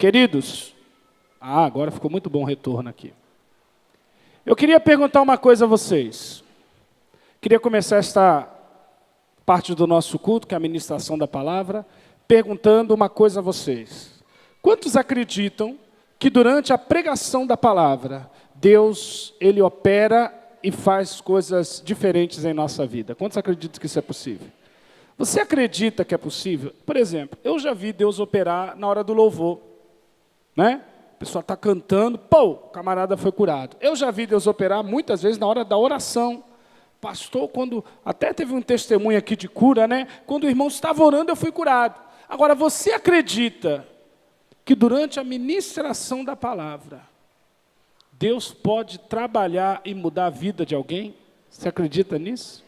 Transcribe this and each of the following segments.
Queridos, agora ficou muito bom o retorno aqui. Eu queria perguntar uma coisa a vocês. Queria começar esta parte do nosso culto, que é a ministração da palavra, perguntando uma coisa a vocês. Quantos acreditam que durante a pregação da palavra, Deus, Ele opera e faz coisas diferentes em nossa vida? Quantos acreditam que isso é possível? Você acredita que é possível? Por exemplo, eu já vi Deus operar na hora do louvor, né? A pessoa está cantando, o camarada foi curado. Eu já vi Deus operar muitas vezes na hora da oração. Pastor, quando até teve um testemunho aqui de cura, né? Quando o irmão estava orando, eu fui curado. Agora, você acredita que durante a ministração da palavra, Deus pode trabalhar e mudar a vida de alguém? Você acredita nisso?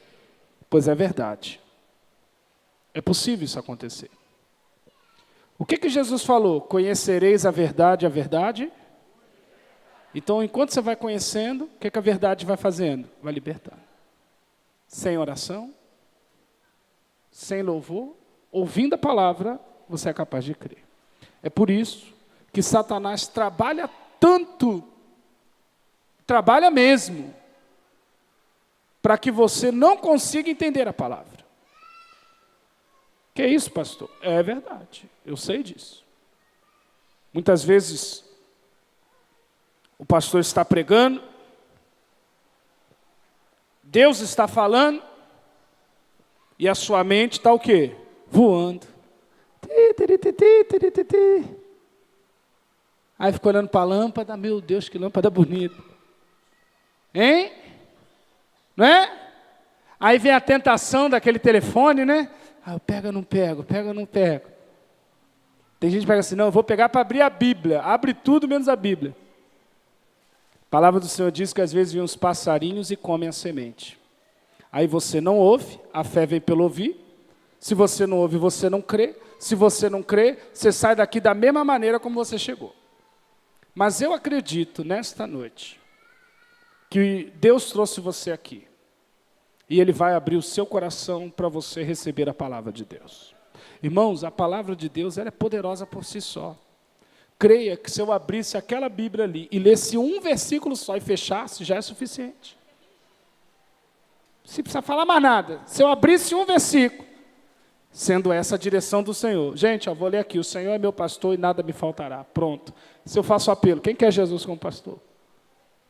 Pois é verdade. É possível isso acontecer. O que Jesus falou? Conhecereis a verdade, a verdade? Então, enquanto você vai conhecendo, o que a verdade vai fazendo? Vai libertar. Sem oração, sem louvor, ouvindo a palavra, você é capaz de crer. É por isso que Satanás trabalha tanto, trabalha mesmo, para que você não consiga entender a palavra. Que é isso, pastor? É verdade, eu sei disso. Muitas vezes, o pastor está pregando, Deus está falando, e a sua mente está o quê? Voando. Aí fica olhando para a lâmpada, meu Deus, que lâmpada bonita. Hein? Não é? Aí vem a tentação daquele telefone, né? Eu pego ou não pego, pego ou não pego. Tem gente que pega assim, não, eu vou pegar para abrir a Bíblia. Abre tudo menos a Bíblia. A palavra do Senhor diz que às vezes vêm os passarinhos e comem a semente. Aí você não ouve, a fé vem pelo ouvir. Se você não ouve, você não crê. Se você não crê, você sai daqui da mesma maneira como você chegou. Mas eu acredito nesta noite que Deus trouxe você aqui. E Ele vai abrir o seu coração para você receber a palavra de Deus. Irmãos, a palavra de Deus ela é poderosa por si só. Creia que se eu abrisse aquela Bíblia ali e lesse um versículo só e fechasse, já é suficiente. Não precisa falar mais nada. Se eu abrisse um versículo, sendo essa a direção do Senhor. Gente, eu vou ler aqui, o Senhor é meu pastor e nada me faltará. Pronto. Se eu faço apelo, quem quer Jesus como pastor?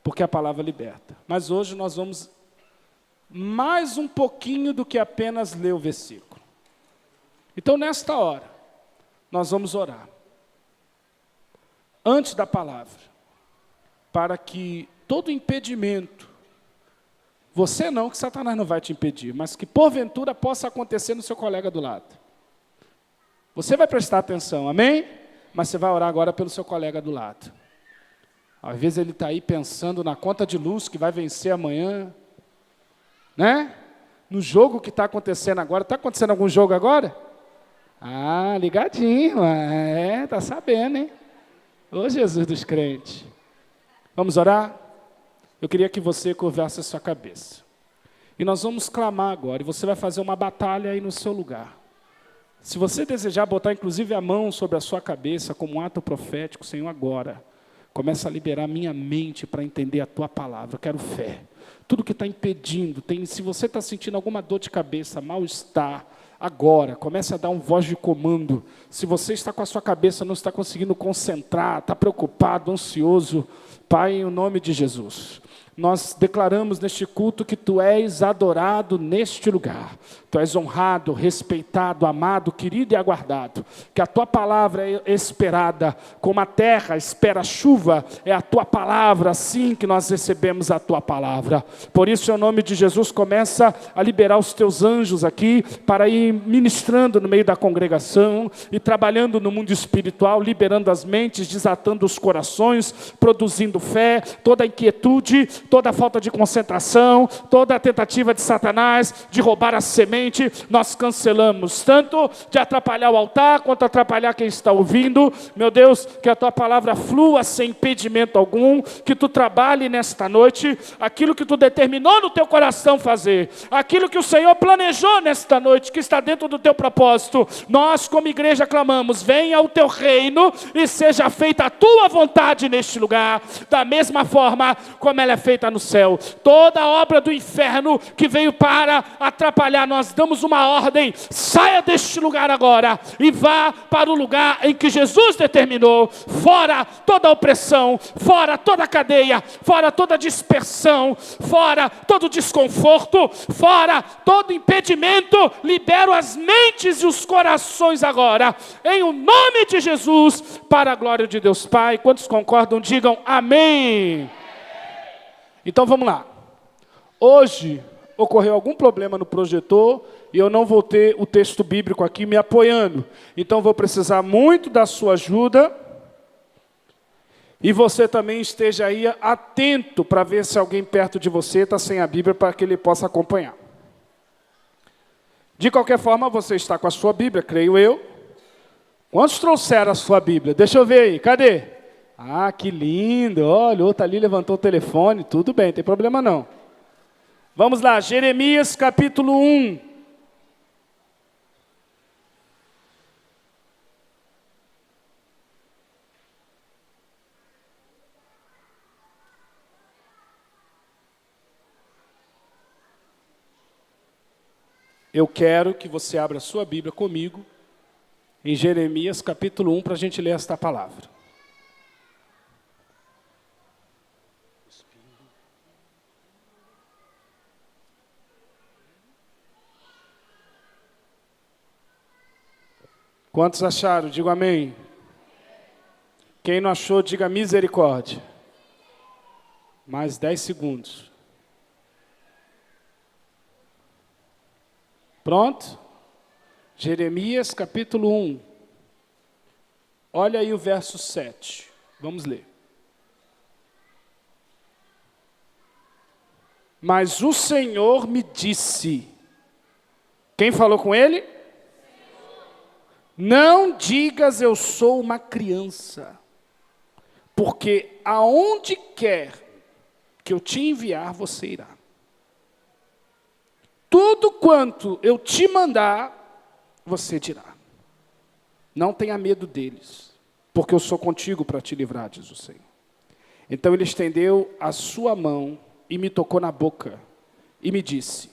Porque a palavra liberta. Mas hoje nós vamos mais um pouquinho do que apenas ler o versículo. Então, nesta hora, nós vamos orar. Antes da palavra, para que todo impedimento, você não, que Satanás não vai te impedir, mas que porventura possa acontecer no seu colega do lado. Você vai prestar atenção, amém? Mas você vai orar agora pelo seu colega do lado. Às vezes ele está aí pensando na conta de luz que vai vencer amanhã, né? No jogo que está acontecendo agora. Está acontecendo algum jogo agora? Ligadinho. Está sabendo, hein? Ô Jesus dos crentes. Vamos orar? Eu queria que você curvasse a sua cabeça. E nós vamos clamar agora. E você vai fazer uma batalha aí no seu lugar. Se você desejar botar inclusive a mão sobre a sua cabeça como um ato profético, Senhor, agora, começa a liberar minha mente para entender a Tua palavra. Eu quero fé. Tudo que está impedindo, se você está sentindo alguma dor de cabeça, mal-estar, agora, comece a dar uma voz de comando. Se você está com a sua cabeça, não está conseguindo concentrar, está preocupado, ansioso, Pai, em nome de Jesus, nós declaramos neste culto que Tu és adorado neste lugar. Tu és honrado, respeitado, amado, querido e aguardado. Que a Tua palavra é esperada, como a terra espera a chuva, é a Tua palavra, assim que nós recebemos a Tua palavra. Por isso, em nome de Jesus, começa a liberar os Teus anjos aqui, para ir ministrando no meio da congregação, e trabalhando no mundo espiritual, liberando as mentes, desatando os corações, produzindo fé, toda inquietude, toda falta de concentração, toda a tentativa de Satanás de roubar a semente, presente, nós cancelamos, tanto de atrapalhar o altar, quanto atrapalhar quem está ouvindo. Meu Deus, que a tua palavra flua sem impedimento algum, que tu trabalhe nesta noite, aquilo que tu determinou no teu coração fazer, aquilo que o Senhor planejou nesta noite, que está dentro do teu propósito. Nós, como igreja, clamamos: venha o teu reino e seja feita a tua vontade neste lugar, da mesma forma como ela é feita no céu. Toda a obra do inferno que veio para atrapalhar, nós damos uma ordem: saia deste lugar agora e vá para o lugar em que Jesus determinou. Fora toda a opressão, fora toda a cadeia, fora toda a dispersão, fora todo o desconforto, fora todo impedimento. Libero as mentes e os corações agora, em o nome de Jesus, para a glória de Deus Pai. Quantos concordam, digam amém. Então vamos lá. Hoje ocorreu algum problema no projetor e eu não vou ter o texto bíblico aqui me apoiando. Então vou precisar muito da sua ajuda. E você também esteja aí atento para ver se alguém perto de você está sem a Bíblia, para que ele possa acompanhar. De qualquer forma, você está com a sua Bíblia, creio eu. Quantos trouxeram a sua Bíblia? Deixa eu ver aí, cadê? Ah, que lindo, olha, o outro ali levantou o telefone, tudo bem, não tem problema não. Vamos lá, Jeremias capítulo 1. Eu quero que você abra a sua Bíblia comigo, em Jeremias capítulo 1, para a gente ler esta palavra. Quantos acharam? Diga amém. Quem não achou, diga misericórdia. Mais 10 segundos. Pronto? Jeremias capítulo 1. Olha aí o verso 7. Vamos ler. Mas o Senhor me disse. Quem falou com ele? Não digas eu sou uma criança, porque aonde quer que eu te enviar, você irá. Tudo quanto eu te mandar, você dirá. Não tenha medo deles, porque eu sou contigo para te livrar, diz o Senhor. Então ele estendeu a sua mão e me tocou na boca e me disse: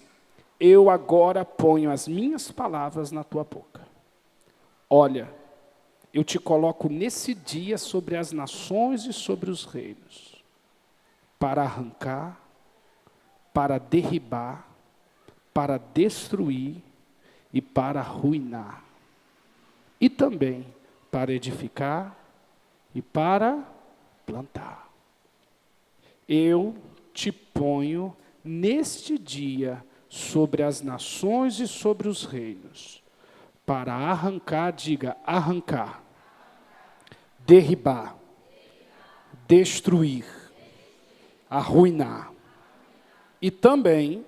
eu agora ponho as minhas palavras na tua boca. Olha, eu te coloco nesse dia sobre as nações e sobre os reinos, para arrancar, para derribar, para destruir e para arruinar, e também para edificar e para plantar. Eu te ponho neste dia sobre as nações e sobre os reinos, para arrancar, diga arrancar, derribar, destruir, arruinar e também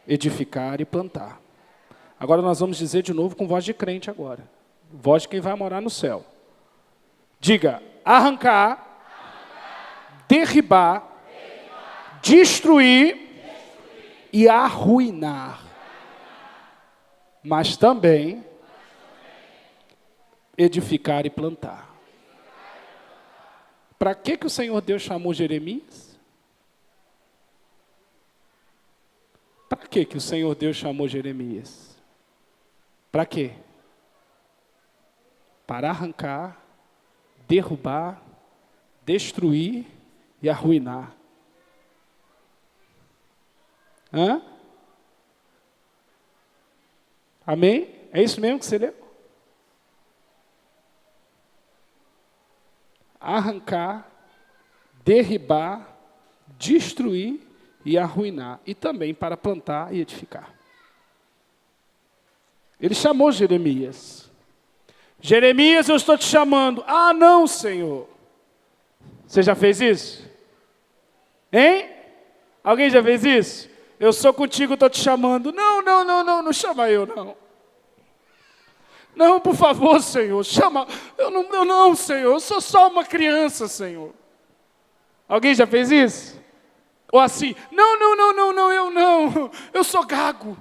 edificar e plantar. Agora nós vamos dizer de novo com voz de crente agora. Voz de quem vai morar no céu. Diga arrancar, derribar, destruir e arruinar. Mas também edificar e plantar. Para que o Senhor Deus chamou Jeremias? Para que o Senhor Deus chamou Jeremias? Para quê? Para arrancar, derrubar, destruir e arruinar. Hã? Amém? É isso mesmo que você leu? Arrancar, derribar, destruir e arruinar. E também para plantar e edificar. Ele chamou Jeremias. Jeremias, eu estou te chamando. Ah, não, Senhor. Você já fez isso? Hein? Alguém já fez isso? Eu sou contigo, estou te chamando. Não, não, não, não, não chama eu, não. Não, por favor, Senhor, chama. Eu não, Senhor, eu sou só uma criança, Senhor. Alguém já fez isso? Ou assim, não, não, não, não, não, eu não, eu sou gago.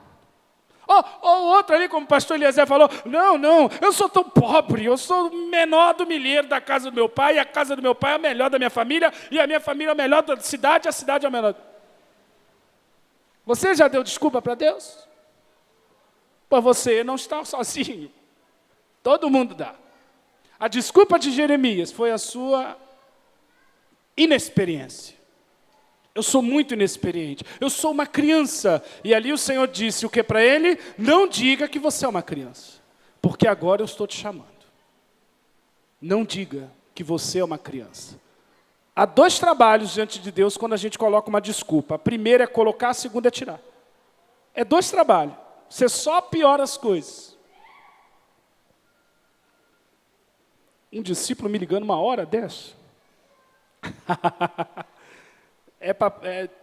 Ou outro ali, como o pastor Eliezer falou, não, não, eu sou tão pobre, eu sou o menor do milheiro da casa do meu pai, e a casa do meu pai é a melhor da minha família, e a minha família é a melhor da cidade, e a cidade é a melhor. Você já deu desculpa para Deus? Por você não estar sozinho. Todo mundo dá. A desculpa de Jeremias foi a sua inexperiência. Eu sou muito inexperiente. Eu sou uma criança. E ali o Senhor disse o que para ele? Não diga que você é uma criança, porque agora eu estou te chamando. Não diga que você é uma criança. Há dois trabalhos diante de Deus quando a gente coloca uma desculpa. A primeira é colocar, a segunda é tirar. É dois trabalhos. Você só piora as coisas. Um discípulo me ligando uma hora dessa.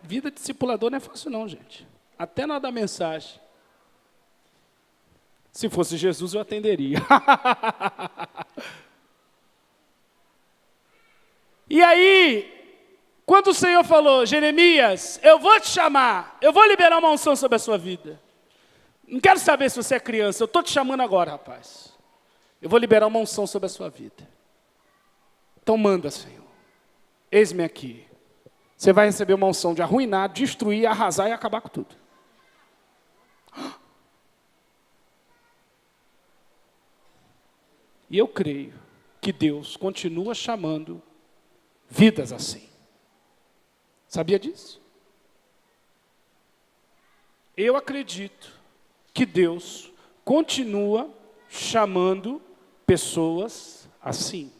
Vida de discipulador não é fácil não, gente. Até na hora da mensagem. Se fosse Jesus, eu atenderia. E aí, quando o Senhor falou, Jeremias, eu vou te chamar, eu vou liberar uma unção sobre a sua vida. Não quero saber se você é criança, eu estou te chamando agora, rapaz. Eu vou liberar uma unção sobre a sua vida. Então manda, Senhor. Eis-me aqui. Você vai receber uma unção de arruinar, destruir, arrasar e acabar com tudo. E eu creio que Deus continua chamando vidas assim. Sabia disso? Eu acredito que Deus continua chamando pessoas assim.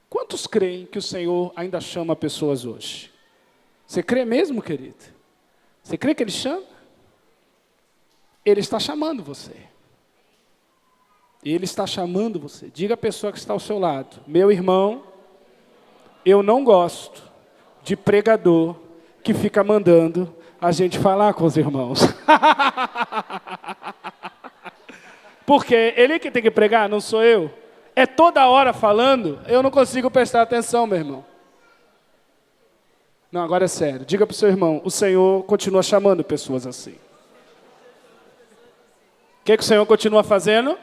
Quantos creem que o Senhor ainda chama pessoas hoje? Você crê mesmo, querido? Você crê que Ele chama? Ele está chamando você. Ele está chamando você. Diga à pessoa que está ao seu lado, meu irmão, eu não gosto de pregador que fica mandando a gente falar com os irmãos. Porque ele que tem que pregar, não sou eu. É toda hora falando, eu não consigo prestar atenção, meu irmão. Não, agora é sério. Diga para o seu irmão, o Senhor continua chamando pessoas assim. O que o Senhor continua fazendo?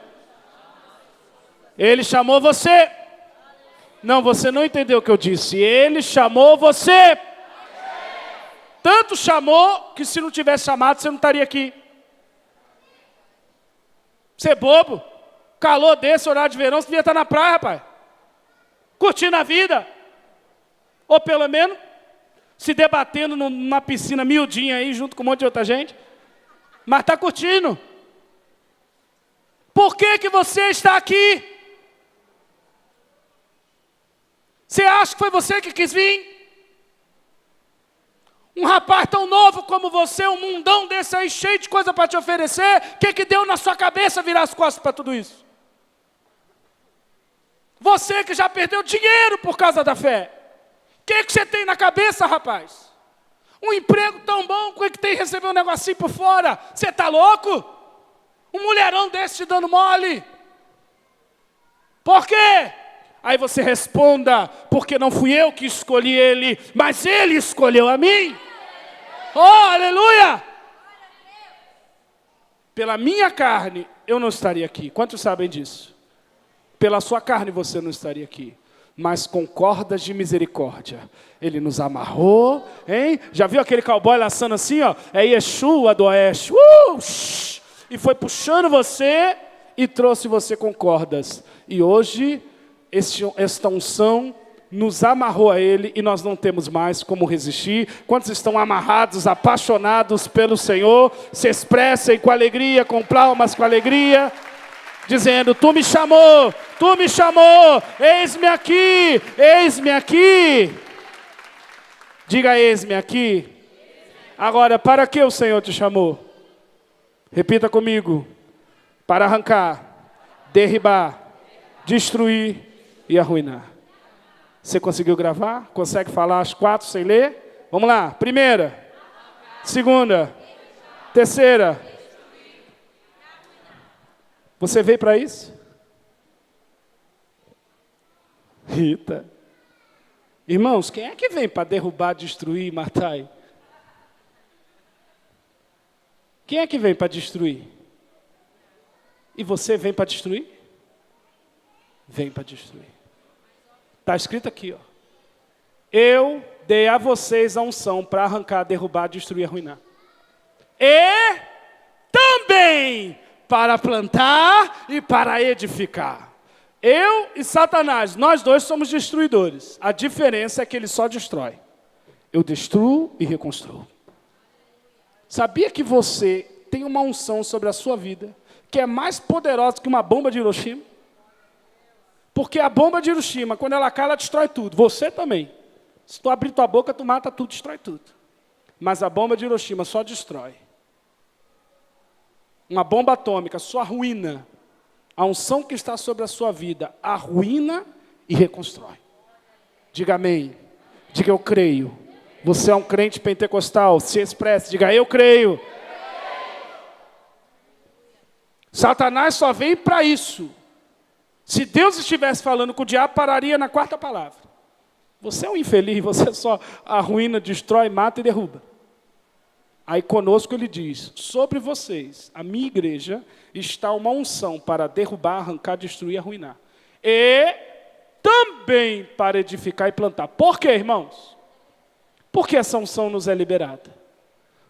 Ele chamou você. Não, você não entendeu o que eu disse. Ele chamou você. Tanto chamou que se não tivesse chamado, você não estaria aqui. Você é bobo. Calor desse, horário de verão, você devia estar na praia, rapaz. Curtindo a vida. Ou pelo menos se debatendo numa piscina miudinha aí, junto com um monte de outra gente. Mas está curtindo. Por que você está aqui? Você acha que foi você que quis vir? Um rapaz tão novo como você, um mundão desse aí, cheio de coisa para te oferecer, o que deu na sua cabeça virar as costas para tudo isso? Você que já perdeu dinheiro por causa da fé. O que você tem na cabeça, rapaz? Um emprego tão bom, que tem que receber um negocinho por fora? Você está louco? Um mulherão desse te dando mole? Por quê? Aí você responda, porque não fui eu que escolhi ele, mas ele escolheu a mim. Oh, aleluia! Pela minha carne, eu não estaria aqui. Quantos sabem disso? Pela sua carne você não estaria aqui. Mas com cordas de misericórdia, Ele nos amarrou, hein? Já viu aquele cowboy laçando assim, ó? É Yeshua do Oeste. E foi puxando você e trouxe você com cordas. E hoje, esta unção nos amarrou a Ele e nós não temos mais como resistir. Quantos estão amarrados, apaixonados pelo Senhor? Se expressem com alegria, com palmas, com alegria. Dizendo, tu me chamou, eis-me aqui, eis-me aqui. Diga, eis-me aqui. Agora, para que o Senhor te chamou? Repita comigo. Para arrancar, derribar, destruir e arruinar. Você conseguiu gravar? Consegue falar as 4 sem ler? Vamos lá. Primeira. Segunda. Terceira. Você veio para isso? Rita. Irmãos, quem é que vem para derrubar, destruir e matar? Quem é que vem para destruir? E você vem para destruir? Vem para destruir. Está escrito aqui, ó. Eu dei a vocês a unção para arrancar, derrubar, destruir e arruinar. E também para plantar e para edificar. Eu e Satanás, nós dois somos destruidores. A diferença é que ele só destrói. Eu destruo e reconstruo. Sabia que você tem uma unção sobre a sua vida que é mais poderosa que uma bomba de Hiroshima? Porque a bomba de Hiroshima, quando ela cai, ela destrói tudo. Você também. Se tu abrir tua boca, tu mata tudo, destrói tudo. Mas a bomba de Hiroshima só destrói. Uma bomba atômica só arruína. A unção que está sobre a sua vida arruína e reconstrói. Diga amém. Diga eu creio. Você é um crente pentecostal, se expresse, diga eu creio. Satanás só vem para isso. Se Deus estivesse falando com o diabo, pararia na quarta palavra. Você é um infeliz, você só arruína, destrói, mata e derruba. Aí conosco ele diz, sobre vocês, a minha igreja, está uma unção para derrubar, arrancar, destruir e arruinar. E também para edificar e plantar. Por quê, irmãos? Por que essa unção nos é liberada?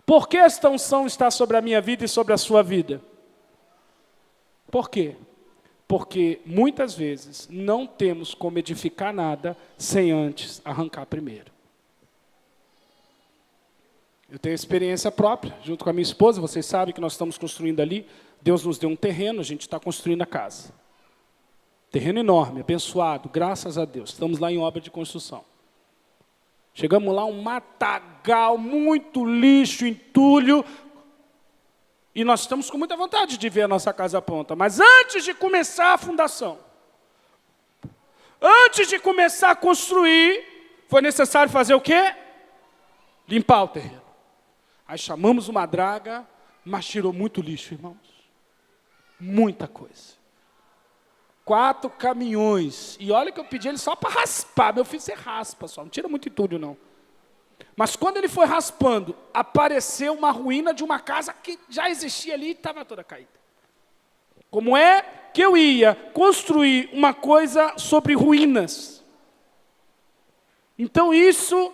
Por que esta unção está sobre a minha vida e sobre a sua vida? Por quê? Porque muitas vezes não temos como edificar nada sem antes arrancar primeiro. Eu tenho experiência própria, junto com a minha esposa, vocês sabem que nós estamos construindo ali, Deus nos deu um terreno, a gente está construindo a casa. Terreno enorme, abençoado, graças a Deus, estamos lá em obra de construção. Chegamos lá, um matagal, muito lixo, entulho, e nós estamos com muita vontade de ver a nossa casa pronta. Mas antes de começar a fundação, antes de começar a construir, foi necessário fazer o quê? Limpar o terreno. Aí chamamos uma draga, mas tirou muito lixo, irmãos. Muita coisa. 4 caminhões. E olha que eu pedi ele só para raspar. Meu filho, você raspa só, não tira muito entulho, não. Mas quando ele foi raspando, apareceu uma ruína de uma casa que já existia ali e estava toda caída. Como é que eu ia construir uma coisa sobre ruínas? Então isso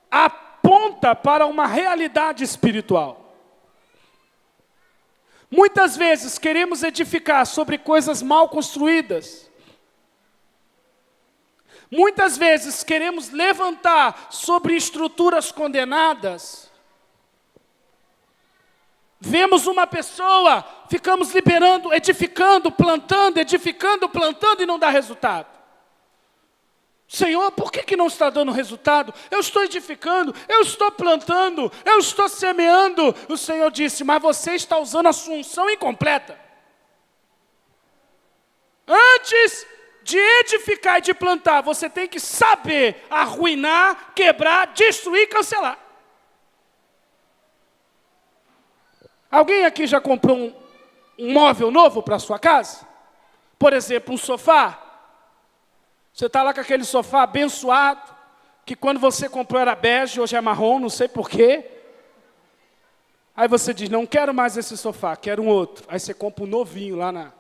aponta para uma realidade espiritual. Muitas vezes queremos edificar sobre coisas mal construídas. Muitas vezes queremos levantar sobre estruturas condenadas. Vemos uma pessoa, ficamos liberando, edificando, plantando e não dá resultado. Senhor, por que não está dando resultado? Eu estou edificando, eu estou plantando, eu estou semeando. O Senhor disse, mas você está usando a sua unção incompleta. Antes de edificar e de plantar, você tem que saber arruinar, quebrar, destruir e cancelar. Alguém aqui já comprou um móvel novo para a sua casa? Por exemplo, um sofá? Você está lá com aquele sofá abençoado, que quando você comprou era bege, hoje é marrom, não sei porquê. Aí você diz, não quero mais esse sofá, quero um outro. Aí você compra um novinho lá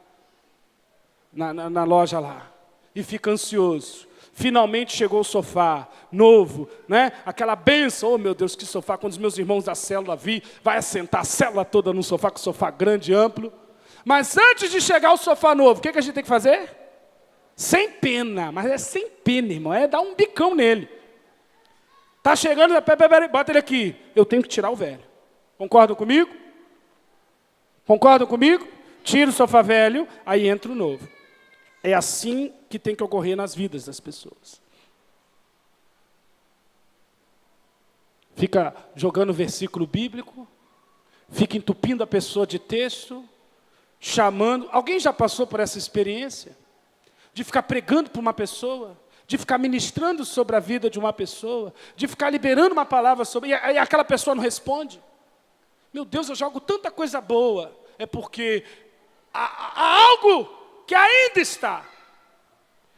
na loja lá. E fica ansioso. Finalmente chegou o sofá, novo, né? Aquela bênção, oh meu Deus, que sofá. Quando os meus irmãos da célula vir, vai assentar a célula toda no sofá, com sofá grande, amplo. Mas antes de chegar o sofá novo, o que a gente tem que fazer? Sem pena, mas é sem pena, irmão, é dar um bicão nele. Está chegando, bota ele aqui. Eu tenho que tirar o velho. Concordam comigo? Concordam comigo? Tira o sofá velho, aí entra o novo. É assim que tem que ocorrer nas vidas das pessoas. Fica jogando versículo bíblico, fica entupindo a pessoa de texto, chamando. Alguém já passou por essa experiência? De ficar pregando para uma pessoa, de ficar ministrando sobre a vida de uma pessoa, de ficar liberando uma palavra sobre, e aquela pessoa não responde. Meu Deus, eu jogo tanta coisa boa. É porque há algo que ainda está.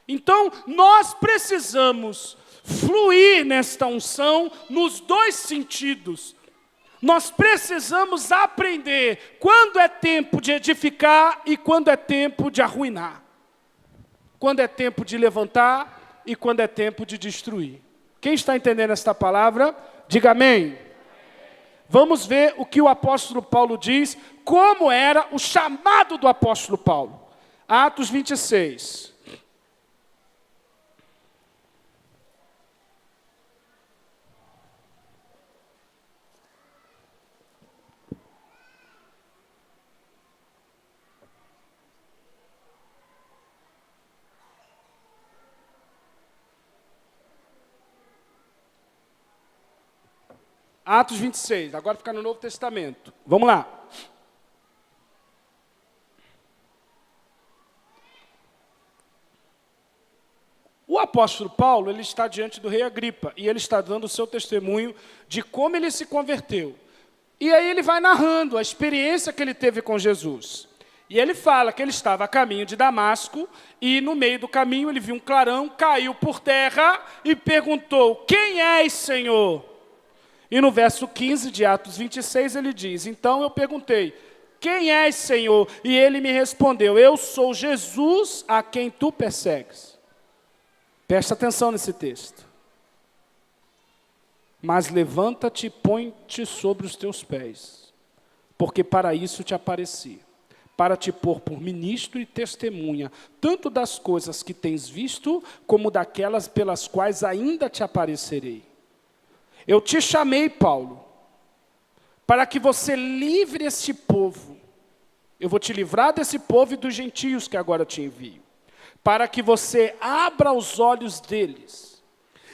Então, nós precisamos fluir nesta unção nos dois sentidos. Nós precisamos aprender quando é tempo de edificar e quando é tempo de arruinar. Quando é tempo de levantar e quando é tempo de destruir. Quem está entendendo esta palavra, diga amém. Vamos ver o que o apóstolo Paulo diz, como era o chamado do apóstolo Paulo. Atos 26. Atos 26, agora fica no Novo Testamento. Vamos lá. O apóstolo Paulo, ele está diante do rei Agripa, e ele está dando o seu testemunho de como ele se converteu. E aí ele vai narrando a experiência que ele teve com Jesus. E ele fala que ele estava a caminho de Damasco, e no meio do caminho ele viu um clarão, caiu por terra e perguntou: quem és, Senhor? E no verso 15 de Atos 26 ele diz: então eu perguntei, quem és, Senhor? E ele me respondeu: eu sou Jesus a quem tu persegues. Presta atenção nesse texto. Mas levanta-te e põe-te sobre os teus pés, porque para isso te apareci, para te pôr por ministro e testemunha, tanto das coisas que tens visto, como daquelas pelas quais ainda te aparecerei. Eu te chamei, Paulo, para que você livre este povo. Eu vou te livrar desse povo e dos gentios que agora te envio. Para que você abra os olhos deles.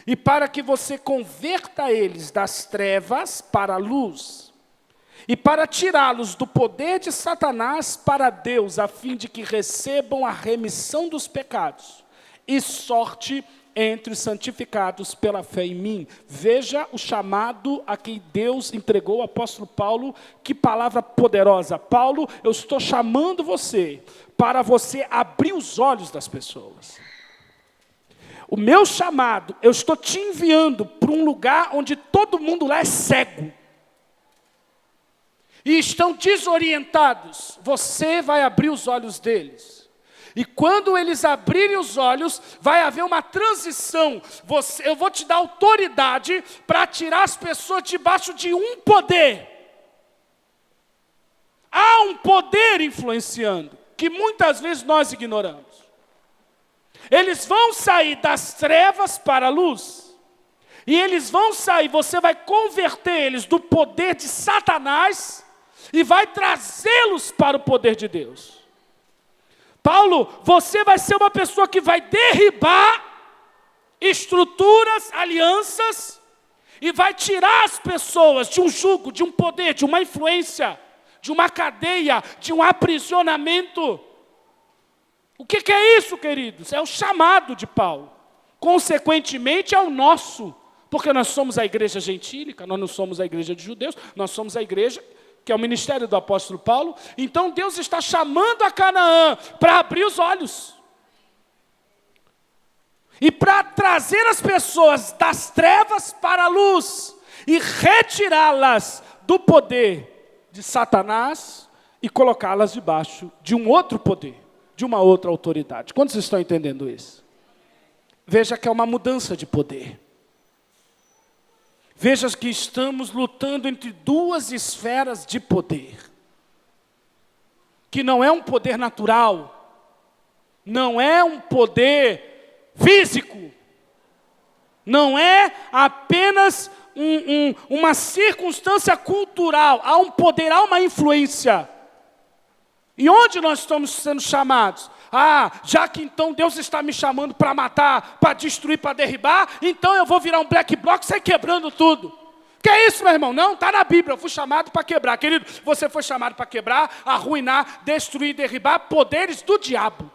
E para que você converta eles das trevas para a luz. E para tirá-los do poder de Satanás para Deus, a fim de que recebam a remissão dos pecados. E sorte entre os santificados pela fé em mim. Veja o chamado a quem Deus entregou ao apóstolo Paulo. Que palavra poderosa. Paulo, eu estou chamando você para você abrir os olhos das pessoas. O meu chamado, eu estou te enviando para um lugar onde todo mundo lá é cego. E estão desorientados. Você vai abrir os olhos deles. E quando eles abrirem os olhos, vai haver uma transição. Eu vou te dar autoridade para tirar as pessoas debaixo de um poder. Há um poder influenciando, que muitas vezes nós ignoramos. Eles vão sair das trevas para a luz. E eles vão sair, você vai converter eles do poder de Satanás e vai trazê-los para o poder de Deus. Paulo, você vai ser uma pessoa que vai derribar estruturas, alianças, e vai tirar as pessoas de um jugo, de um poder, de uma influência, de uma cadeia, de um aprisionamento. O que é isso, queridos? É o chamado de Paulo. Consequentemente, é o nosso, porque nós somos a igreja gentílica, nós não somos a igreja de judeus, nós somos a igreja que é o ministério do apóstolo Paulo. Então Deus está chamando a Canaã para abrir os olhos. E para trazer as pessoas das trevas para a luz. E retirá-las do poder de Satanás e colocá-las debaixo de um outro poder, de uma outra autoridade. Quantos estão entendendo isso? Veja que é uma mudança de poder. Veja que estamos lutando entre duas esferas de poder. Que não é um poder natural. Não é um poder físico. Não é apenas uma circunstância cultural. Há um poder, há uma influência. E onde nós estamos sendo chamados? Já que então Deus está me chamando para matar, para destruir, para derribar, então eu vou virar um black bloc e sair quebrando tudo. Que é isso, meu irmão? Não, está na Bíblia, eu fui chamado para quebrar. Querido, você foi chamado para quebrar, arruinar, destruir, derribar poderes do diabo.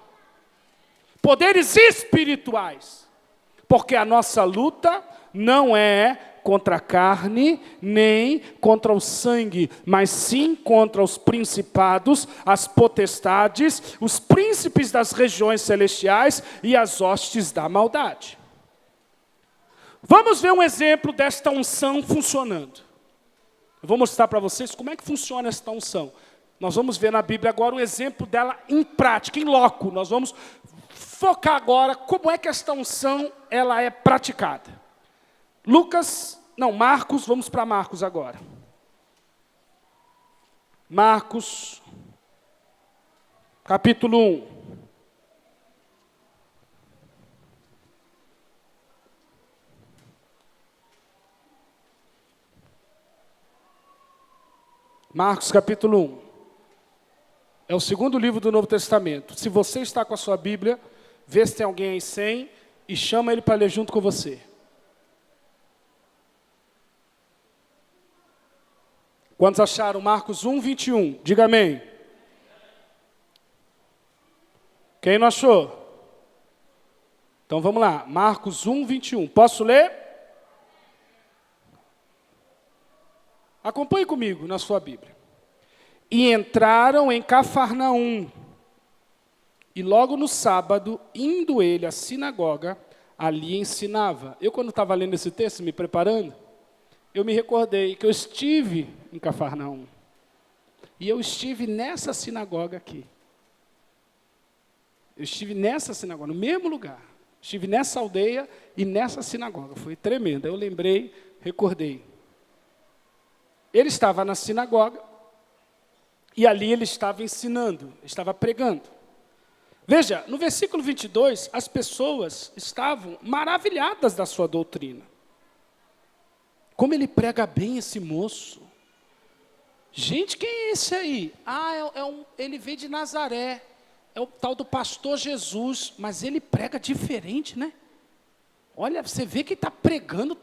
Poderes espirituais. Porque a nossa luta não é contra a carne, nem contra o sangue, mas sim contra os principados, as potestades, os príncipes das regiões celestiais e as hostes da maldade. Vamos ver um exemplo desta unção funcionando. Eu vou mostrar para vocês como é que funciona esta unção. Nós vamos ver na Bíblia agora o exemplo dela em prática, em loco. Nós vamos focar agora como é que esta unção ela é praticada. Marcos, vamos para Marcos agora. Marcos, capítulo 1. Marcos, capítulo 1. É o segundo livro do Novo Testamento. Se você está com a sua Bíblia, vê se tem alguém aí sem e chama ele para ler junto com você. Quantos acharam Marcos 1, 21? Diga amém. Quem não achou? Então vamos lá. Marcos 1, 21. Posso ler? Acompanhe comigo na sua Bíblia. E entraram em Cafarnaum. E logo no sábado, indo ele à sinagoga, ali ensinava. Eu, quando estava lendo esse texto, me preparando, eu me recordei que eu estive em Cafarnaum. E eu estive nessa sinagoga aqui. Eu estive nessa sinagoga, no mesmo lugar. Estive nessa aldeia e nessa sinagoga. Foi tremendo. Eu lembrei, recordei. Ele estava na sinagoga e ali ele estava ensinando, estava pregando. Veja, no versículo 22, as pessoas estavam maravilhadas da sua doutrina. Como ele prega bem esse moço. Gente, quem é esse aí? Ele veio de Nazaré. É o tal do pastor Jesus, mas ele prega diferente, né? Olha, você vê que está pregando,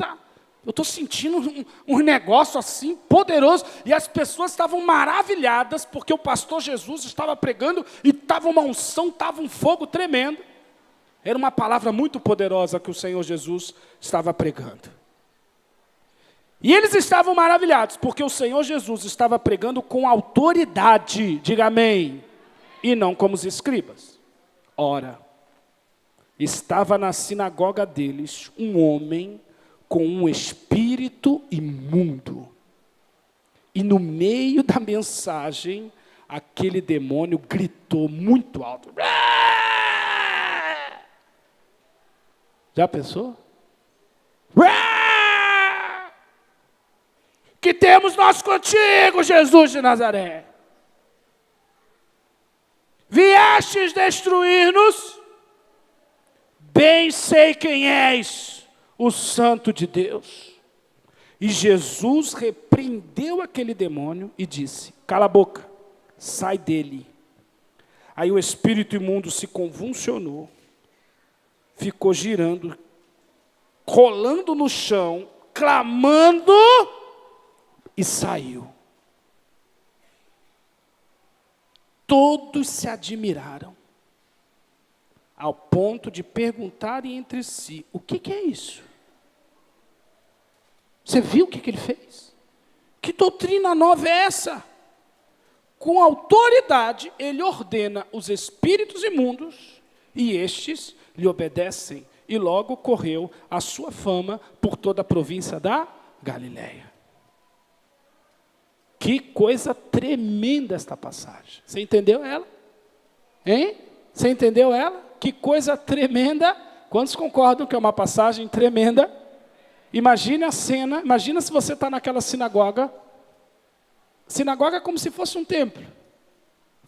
eu estou sentindo um negócio assim poderoso. E as pessoas estavam maravilhadas porque o pastor Jesus estava pregando e estava uma unção, estava um fogo tremendo. Era uma palavra muito poderosa que o Senhor Jesus estava pregando. E eles estavam maravilhados porque o Senhor Jesus estava pregando com autoridade, diga amém, e não como os escribas. Ora, estava na sinagoga deles um homem com um espírito imundo. E no meio da mensagem, aquele demônio gritou muito alto. Já pensou? Que temos nós contigo, Jesus de Nazaré? Viestes destruir-nos? Bem sei quem és, o Santo de Deus. E Jesus repreendeu aquele demônio e disse: cala a boca, sai dele. Aí o espírito imundo se convulsionou, ficou girando, rolando no chão, clamando e saiu. Todos se admiraram, ao ponto de perguntarem entre si: o que é isso? Você viu o que ele fez? Que doutrina nova é essa? Com autoridade, ele ordena os espíritos imundos, e estes lhe obedecem. E logo correu a sua fama por toda a província da Galileia. Que coisa tremenda esta passagem. Você entendeu ela? Hein? Você entendeu ela? Que coisa tremenda. Quantos concordam que é uma passagem tremenda? Imagine a cena, imagina se você está naquela sinagoga. Sinagoga é como se fosse um templo.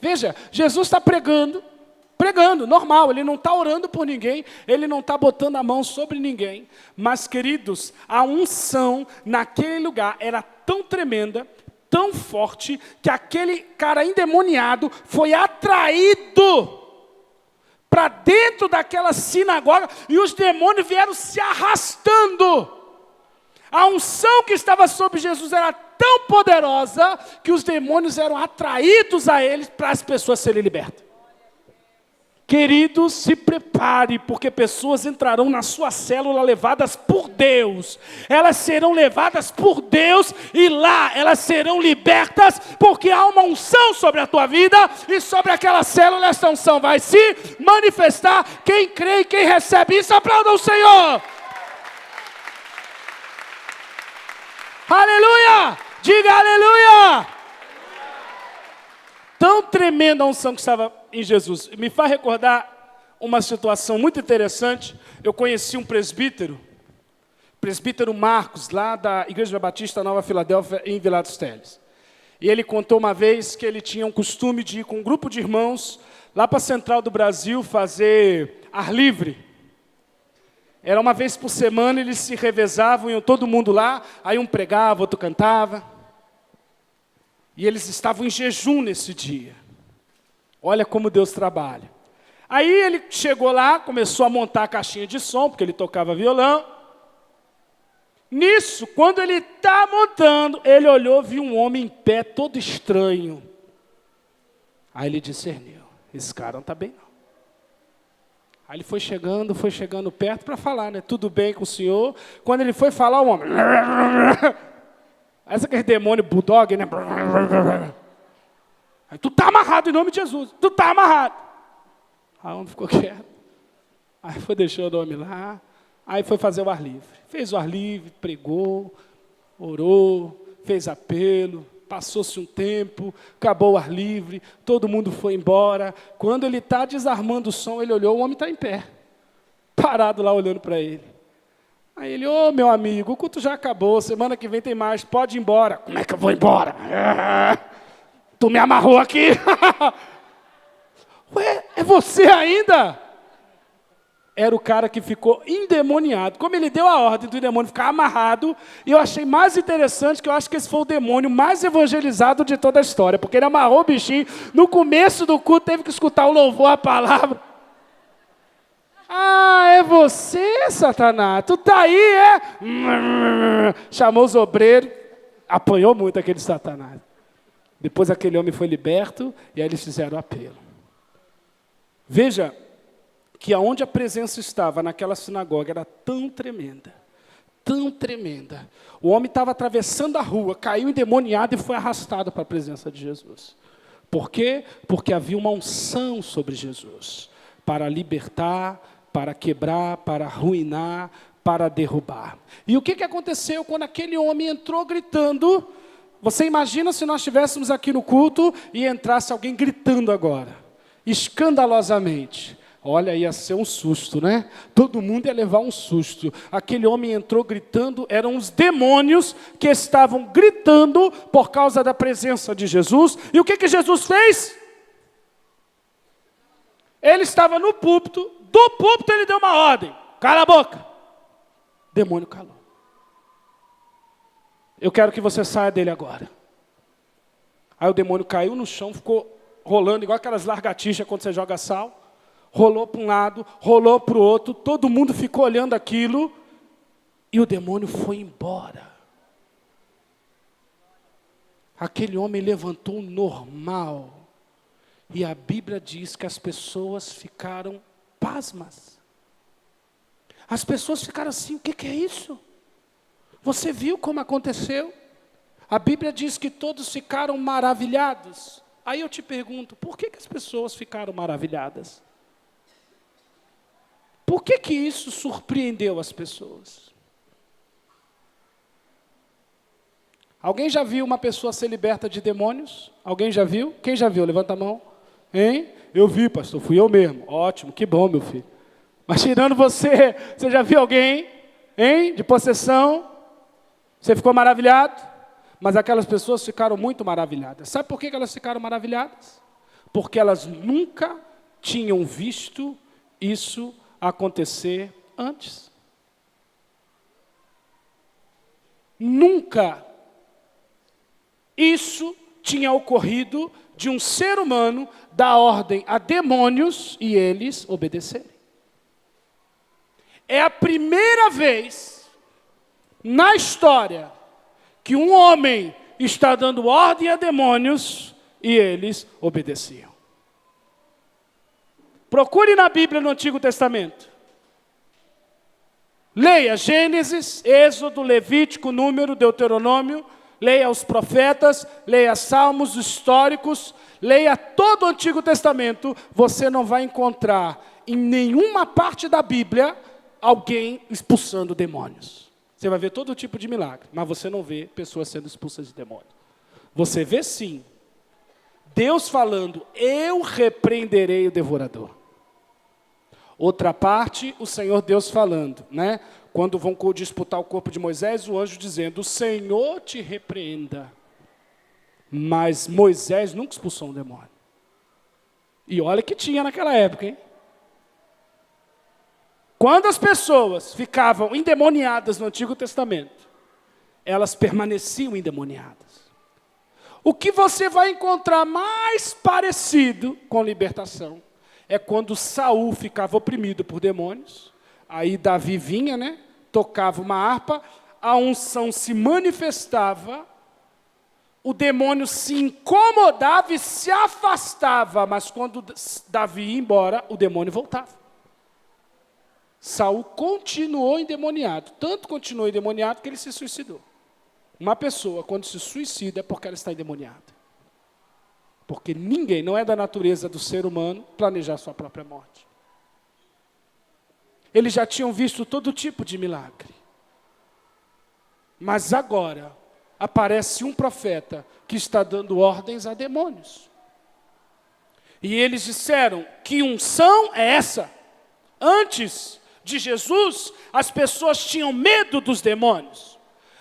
Veja, Jesus está pregando, normal, ele não está orando por ninguém, ele não está botando a mão sobre ninguém. Mas, queridos, a unção naquele lugar era tão tremenda, tão forte, que aquele cara endemoniado foi atraído para dentro daquela sinagoga e os demônios vieram se arrastando. A unção que estava sobre Jesus era tão poderosa que os demônios eram atraídos a ele para as pessoas serem libertas. Queridos, se prepare, porque pessoas entrarão na sua célula levadas por Deus. Elas serão levadas por Deus e lá elas serão libertas, porque há uma unção sobre a tua vida e sobre aquela célula. Essa unção vai se manifestar. Quem crê e quem recebe isso, aplauda o Senhor. Aleluia! Diga aleluia! Tão tremenda a unção que estava em Jesus. Me faz recordar uma situação muito interessante. Eu conheci um presbítero Marcos, lá da Igreja Batista Nova Filadélfia, em Vila dos Teles. E ele contou uma vez que ele tinha um costume de ir com um grupo de irmãos lá para a Central do Brasil fazer ar livre. Era uma vez por semana, eles se revezavam, iam todo mundo lá, aí um pregava, outro cantava. E eles estavam em jejum nesse dia. Olha como Deus trabalha. Aí ele chegou lá, começou a montar a caixinha de som, porque ele tocava violão. Nisso, quando ele está montando, ele olhou, viu um homem em pé, todo estranho. Aí ele discerniu, esse cara não está bem não. Aí ele foi chegando perto para falar, né? Tudo bem com o senhor? Quando ele foi falar, o homem... Essa aquele demônio bulldog, né? Aí, tu tá amarrado em nome de Jesus. Tu tá amarrado. Aí o homem ficou quieto. Aí foi deixando o homem lá. Aí foi fazer o ar livre. Fez o ar livre, pregou, orou, fez apelo. Passou-se um tempo, acabou o ar livre, todo mundo foi embora. Quando ele está desarmando o som, ele olhou, o homem está em pé. Parado lá olhando para ele. Aí ele, ô meu amigo, o culto já acabou, semana que vem tem mais, pode ir embora. Como é que eu vou embora? Tu me amarrou aqui. Ué, é você ainda? Era o cara que ficou endemoniado. Como ele deu a ordem do demônio ficar amarrado, e eu achei mais interessante que eu acho que esse foi o demônio mais evangelizado de toda a história, porque ele amarrou o bichinho, no começo do culto teve que escutar o louvor, a palavra. Ah, é você, Satanás? Tu tá aí, é? Chamou os obreiros, apanhou muito aquele Satanás. Depois aquele homem foi liberto e aí eles fizeram apelo. Veja que aonde a presença estava naquela sinagoga era tão tremenda. O homem estava atravessando a rua, caiu endemoniado e foi arrastado para a presença de Jesus. Por quê? Porque havia uma unção sobre Jesus para libertar, para quebrar, para arruinar, para derrubar. E o que aconteceu quando aquele homem entrou gritando? Você imagina se nós estivéssemos aqui no culto e entrasse alguém gritando agora, escandalosamente. Olha, ia ser um susto, né? Todo mundo ia levar um susto. Aquele homem entrou gritando, eram os demônios que estavam gritando por causa da presença de Jesus. E o que Jesus fez? Ele estava no púlpito, do púlpito ele deu uma ordem. Cala a boca. O demônio calou. Eu quero que você saia dele agora. Aí o demônio caiu no chão, ficou rolando igual aquelas lagartixas quando você joga sal. Rolou para um lado, rolou para o outro, todo mundo ficou olhando aquilo, e o demônio foi embora. Aquele homem levantou normal, e a Bíblia diz que as pessoas ficaram pasmas. As pessoas ficaram assim, o que é isso? Você viu como aconteceu? A Bíblia diz que todos ficaram maravilhados. Aí eu te pergunto, por que as pessoas ficaram maravilhadas? Por que isso surpreendeu as pessoas? Alguém já viu uma pessoa ser liberta de demônios? Alguém já viu? Quem já viu? Levanta a mão. Hein? Eu vi, pastor, fui eu mesmo. Ótimo, que bom, meu filho. Mas tirando você, você já viu alguém, hein, de possessão? Você ficou maravilhado? Mas aquelas pessoas ficaram muito maravilhadas. Sabe por que elas ficaram maravilhadas? Porque elas nunca tinham visto isso acontecer antes. Nunca isso tinha ocorrido de um ser humano dar ordem a demônios e eles obedecerem. É a primeira vez na história que um homem está dando ordem a demônios e eles obedeciam. Procure na Bíblia no Antigo Testamento. Leia Gênesis, Êxodo, Levítico, Número, Deuteronômio. Leia os profetas, leia salmos históricos, leia todo o Antigo Testamento. Você não vai encontrar em nenhuma parte da Bíblia alguém expulsando demônios. Você vai ver todo tipo de milagre, mas você não vê pessoas sendo expulsas de demônios. Você vê sim, Deus falando, eu repreenderei o devorador. Outra parte, o Senhor Deus falando, né? Quando vão disputar o corpo de Moisés, o anjo dizendo, o Senhor te repreenda. Mas Moisés nunca expulsou um demônio. E olha que tinha naquela época, hein? Quando as pessoas ficavam endemoniadas no Antigo Testamento, elas permaneciam endemoniadas. O que você vai encontrar mais parecido com libertação é quando Saul ficava oprimido por demônios. Aí Davi vinha, né? Tocava uma harpa, a unção se manifestava, o demônio se incomodava e se afastava, mas quando Davi ia embora, o demônio voltava. Saul continuou endemoniado, tanto continuou endemoniado que ele se suicidou. Uma pessoa, quando se suicida, é porque ela está endemoniada. Porque ninguém, não é da natureza do ser humano, planejar sua própria morte. Eles já tinham visto todo tipo de milagre. Mas agora, aparece um profeta que está dando ordens a demônios. E eles disseram, que unção é essa? Antes de Jesus, as pessoas tinham medo dos demônios.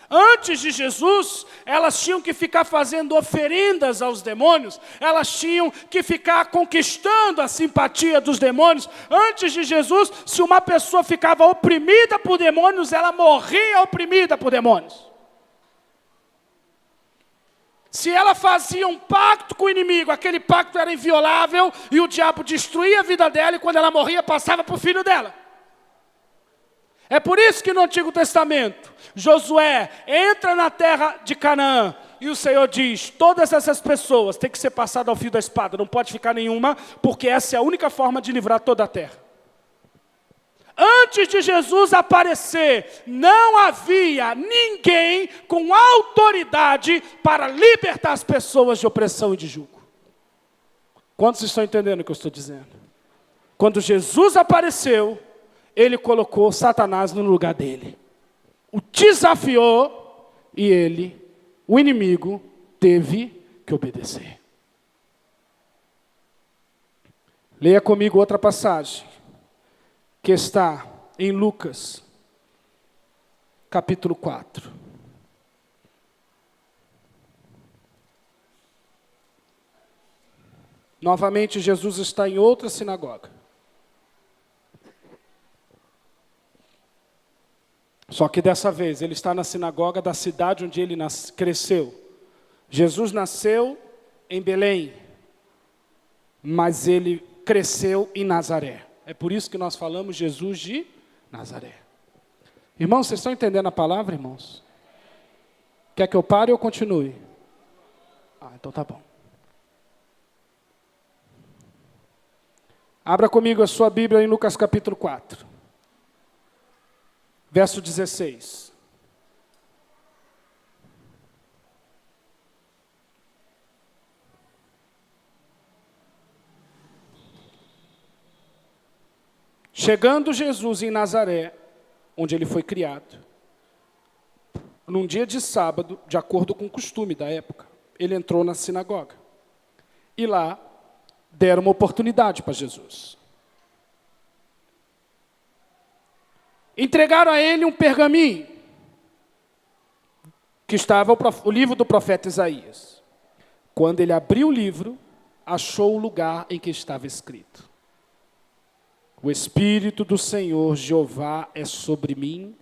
Antes de Jesus, elas tinham que ficar fazendo oferendas aos demônios, elas tinham que ficar conquistando a simpatia dos demônios. Antes de Jesus, se uma pessoa ficava oprimida por demônios, ela morria oprimida por demônios. Se ela fazia um pacto com o inimigo, aquele pacto era inviolável e o diabo destruía a vida dela e quando ela morria, passava para o filho dela. É por isso que no Antigo Testamento, Josué entra na terra de Canaã e o Senhor diz, todas essas pessoas têm que ser passadas ao fio da espada, não pode ficar nenhuma, porque essa é a única forma de livrar toda a terra. Antes de Jesus aparecer, não havia ninguém com autoridade para libertar as pessoas de opressão e de jugo. Quantos estão entendendo o que eu estou dizendo? Quando Jesus apareceu, ele colocou Satanás no lugar dele. O desafiou e ele, o inimigo, teve que obedecer. Leia comigo outra passagem, que está em Lucas, capítulo 4. Novamente, Jesus está em outra sinagoga. Só que dessa vez, ele está na sinagoga da cidade onde ele cresceu. Jesus nasceu em Belém, mas ele cresceu em Nazaré. É por isso que nós falamos Jesus de Nazaré. Irmãos, vocês estão entendendo a palavra, irmãos? Quer que eu pare ou continue? Então tá bom. Abra comigo a sua Bíblia em Lucas capítulo 4. Verso 16. Chegando Jesus em Nazaré, onde ele foi criado, num dia de sábado, de acordo com o costume da época, ele entrou na sinagoga. E lá deram uma oportunidade para Jesus. Entregaram a ele um pergaminho, que estava o livro do profeta Isaías. Quando ele abriu o livro, achou o lugar em que estava escrito: o Espírito do Senhor Jeová é sobre mim,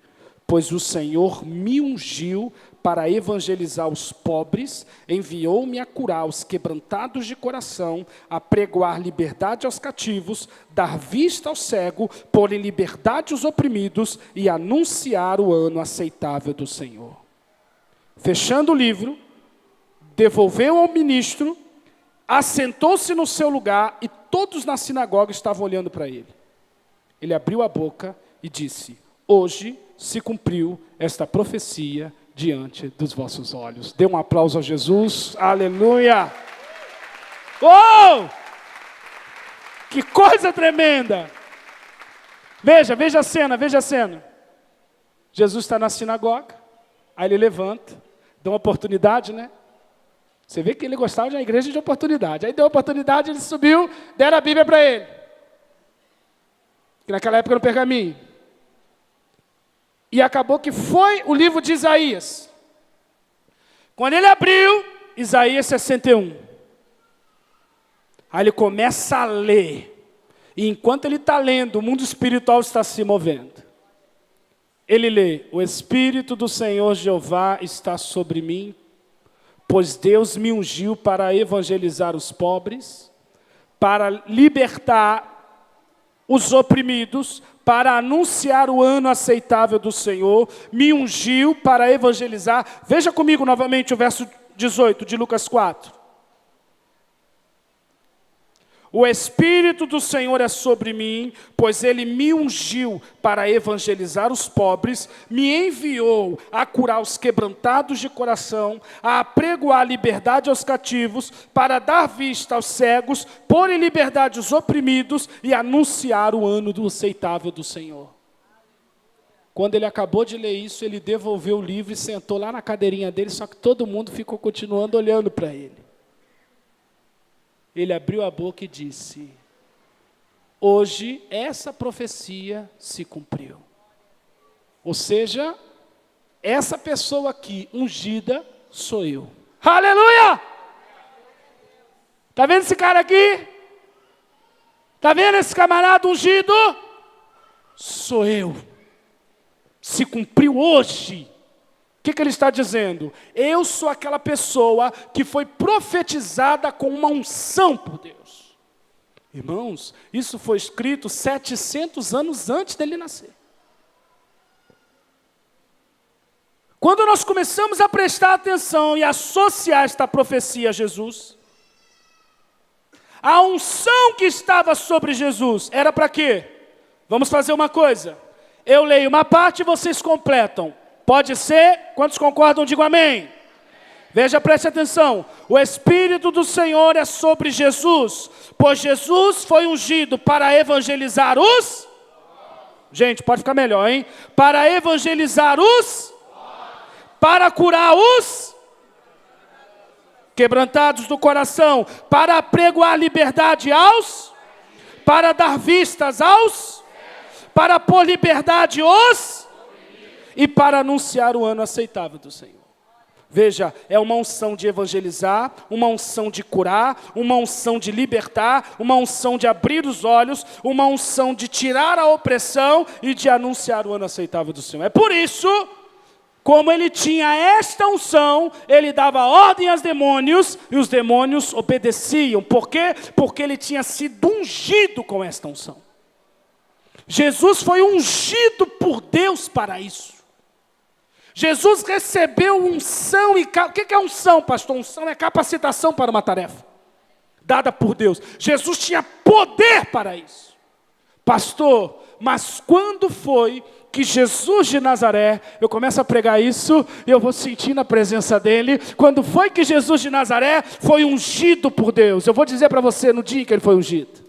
pois o Senhor me ungiu para evangelizar os pobres, enviou-me a curar os quebrantados de coração, a pregoar liberdade aos cativos, dar vista ao cego, pôr em liberdade os oprimidos e anunciar o ano aceitável do Senhor. Fechando o livro, devolveu ao ministro, assentou-se no seu lugar e todos na sinagoga estavam olhando para ele. Ele abriu a boca e disse: hoje se cumpriu esta profecia diante dos vossos olhos. Dê um aplauso a Jesus. Aleluia! Oh! Que coisa tremenda! Veja a cena, veja a cena. Jesus está na sinagoga, aí ele levanta, dá uma oportunidade, né? Você vê que ele gostava de uma igreja de oportunidade. Aí deu oportunidade, ele subiu, deram a Bíblia para ele. Que naquela época era um pergaminho. E acabou que foi o livro de Isaías. Quando ele abriu, Isaías 61. Aí ele começa a ler. E enquanto ele está lendo, o mundo espiritual está se movendo. Ele lê: o Espírito do Senhor Jeová está sobre mim, pois Deus me ungiu para evangelizar os pobres, para libertar os oprimidos, para anunciar o ano aceitável do Senhor, me ungiu para evangelizar. Veja comigo novamente o verso 18 de Lucas 4. O Espírito do Senhor é sobre mim, pois Ele me ungiu para evangelizar os pobres, me enviou a curar os quebrantados de coração, a apregoar liberdade aos cativos, para dar vista aos cegos, pôr em liberdade os oprimidos e anunciar o ano do aceitável do Senhor. Quando ele acabou de ler isso, ele devolveu o livro e sentou lá na cadeirinha dele, só que todo mundo ficou continuando olhando para ele. Ele abriu a boca e disse: hoje essa profecia se cumpriu. Ou seja, essa pessoa aqui, ungida, sou eu. Aleluia! Está vendo esse cara aqui? Está vendo esse camarada ungido? Sou eu. Se cumpriu hoje. O que ele está dizendo? Eu sou aquela pessoa que foi profetizada com uma unção por Deus. Irmãos, isso foi escrito 700 anos antes dele nascer. Quando nós começamos a prestar atenção e associar esta profecia a Jesus, a unção que estava sobre Jesus era para quê? Vamos fazer uma coisa. Eu leio uma parte e vocês completam. Pode ser? Quantos concordam, digam amém. Veja, preste atenção. O Espírito do Senhor é sobre Jesus, pois Jesus foi ungido para evangelizar os... Gente, pode ficar melhor, hein? Para evangelizar os... Para curar os... quebrantados do coração, para apregoar liberdade aos... Para dar vistas aos... Para pôr liberdade os... E para anunciar o ano aceitável do Senhor. Veja, é uma unção de evangelizar, uma unção de curar, uma unção de libertar, uma unção de abrir os olhos, uma unção de tirar a opressão e de anunciar o ano aceitável do Senhor. É por isso, como ele tinha esta unção, ele dava ordem aos demônios e os demônios obedeciam. Por quê? Porque ele tinha sido ungido com esta unção. Jesus foi ungido por Deus para isso. Jesus recebeu unção e... O que é unção, pastor? Unção é capacitação para uma tarefa dada por Deus. Jesus tinha poder para isso. Pastor, mas quando foi que Jesus de Nazaré, eu começo a pregar isso e eu vou sentir na presença dele, quando foi que Jesus de Nazaré foi ungido por Deus? Eu vou dizer para você no dia que ele foi ungido.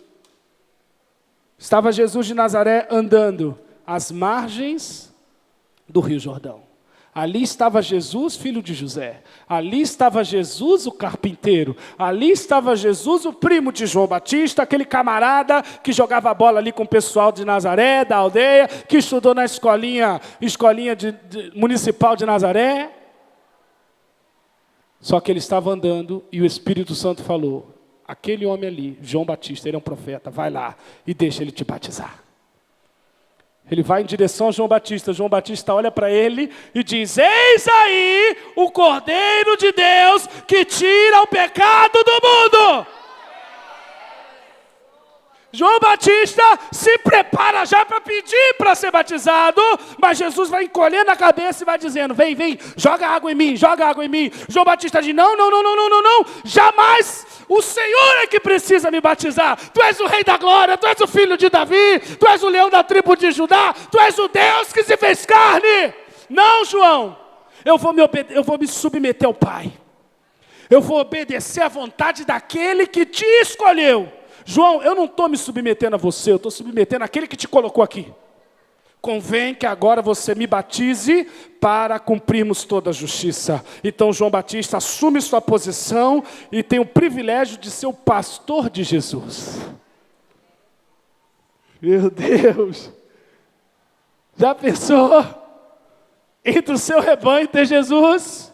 Estava Jesus de Nazaré andando às margens do Rio Jordão. Ali estava Jesus, filho de José. Ali estava Jesus, o carpinteiro. Ali estava Jesus, o primo de João Batista, aquele camarada que jogava bola ali com o pessoal de Nazaré, da aldeia, que estudou na escolinha municipal de Nazaré. Só que ele estava andando e o Espírito Santo falou: aquele homem ali, João Batista, ele é um profeta, vai lá e deixa ele te batizar. Ele vai em direção a João Batista. João Batista olha para ele e diz: eis aí o Cordeiro de Deus que tira o pecado do mundo. João Batista se prepara já para pedir para ser batizado, mas Jesus vai encolhendo a cabeça e vai dizendo, vem, vem, joga água em mim, joga água em mim. João Batista diz, não, não, não, não, não, não, não, jamais, o Senhor é que precisa me batizar. Tu és o Rei da Glória, tu és o Filho de Davi, tu és o leão da tribo de Judá, tu és o Deus que se fez carne. Não, João, eu vou me submeter ao Pai. Eu vou obedecer à vontade daquele que te escolheu. João, eu não estou me submetendo a você, eu estou submetendo àquele que te colocou aqui. Convém que agora você me batize para cumprirmos toda a justiça. Então João Batista assume sua posição e tem o privilégio de ser o pastor de Jesus. Meu Deus! Já pensou? Entre o seu rebanho ter Jesus?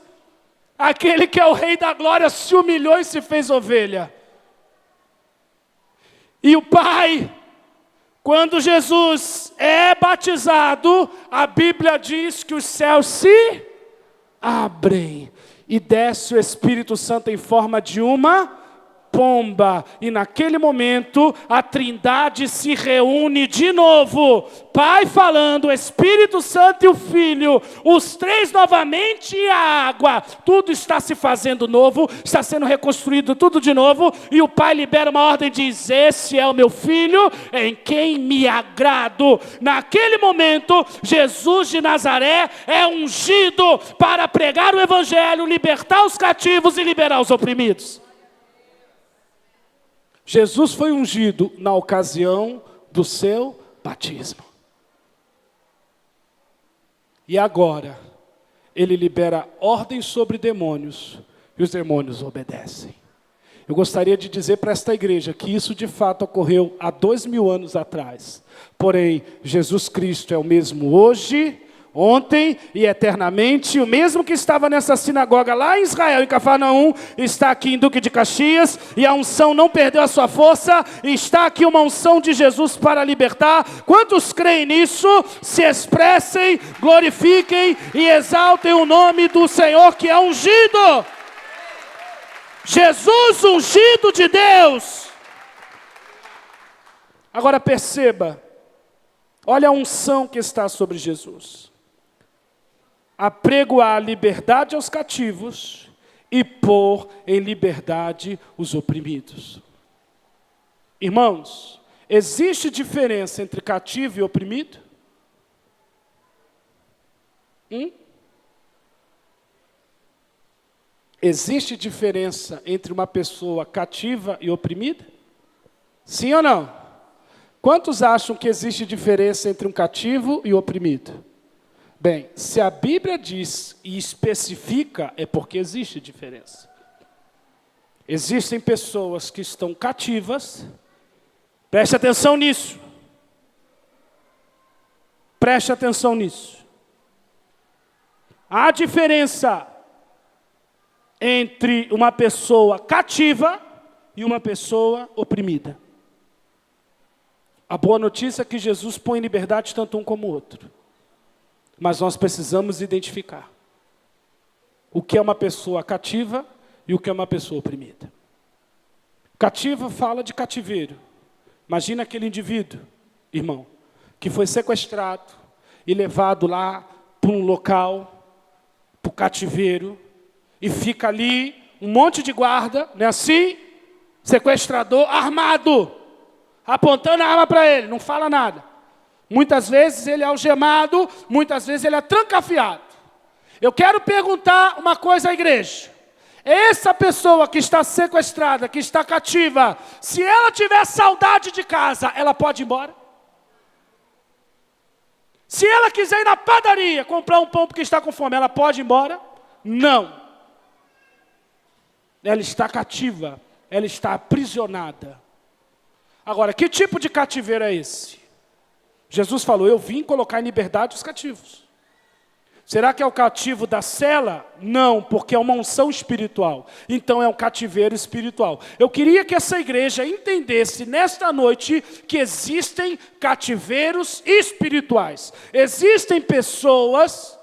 Aquele que é o Rei da Glória se humilhou e se fez ovelha. E o Pai, quando Jesus é batizado, a Bíblia diz que os céus se abrem e desce o Espírito Santo em forma de uma pomba. E naquele momento a Trindade se reúne de novo. Pai falando, o Espírito Santo e o Filho, os três novamente e a água. Tudo está se fazendo novo, está sendo reconstruído tudo de novo. E o Pai libera uma ordem e diz, esse é o meu Filho em quem me agrado. Naquele momento, Jesus de Nazaré é ungido para pregar o Evangelho, libertar os cativos e liberar os oprimidos. Jesus foi ungido na ocasião do seu batismo. E agora, ele libera ordem sobre demônios, e os demônios obedecem. Eu gostaria de dizer para esta igreja que isso de fato ocorreu há 2000 anos atrás. Porém, Jesus Cristo é o mesmo hoje, ontem e eternamente. O mesmo que estava nessa sinagoga lá em Israel, em Cafarnaum, está aqui em Duque de Caxias, e a unção não perdeu a sua força, e está aqui uma unção de Jesus para libertar. Quantos creem nisso, se expressem, glorifiquem e exaltem o nome do Senhor que é ungido. Jesus ungido de Deus. Agora perceba, olha a unção que está sobre Jesus. Apregoar liberdade aos cativos e pôr em liberdade os oprimidos. Irmãos, existe diferença entre cativo e oprimido? Existe diferença entre uma pessoa cativa e oprimida? Sim ou não? Quantos acham que existe diferença entre um cativo e oprimido? Bem, se a Bíblia diz e especifica, é porque existe diferença. Existem pessoas que estão cativas, preste atenção nisso. Preste atenção nisso. Há diferença entre uma pessoa cativa e uma pessoa oprimida. A boa notícia é que Jesus põe em liberdade tanto um como o outro. Mas nós precisamos identificar o que é uma pessoa cativa e o que é uma pessoa oprimida. Cativa fala de cativeiro. Imagina aquele indivíduo, irmão, que foi sequestrado e levado lá para um local, para o cativeiro, e fica ali um monte de guarda, não é assim? Sequestrador armado, apontando a arma para ele, não fala nada. Muitas vezes ele é algemado, muitas vezes ele é trancafiado. Eu quero perguntar uma coisa à igreja. Essa pessoa que está sequestrada, que está cativa, se ela tiver saudade de casa, ela pode ir embora? Se ela quiser ir na padaria comprar um pão porque está com fome, ela pode ir embora? Não. Ela está cativa, ela está aprisionada. Agora, que tipo de cativeiro é esse? Jesus falou, eu vim colocar em liberdade os cativos. Será que é o cativo da cela? Não, porque é uma unção espiritual. Então é um cativeiro espiritual. Eu queria que essa igreja entendesse nesta noite que existem cativeiros espirituais. Existem pessoas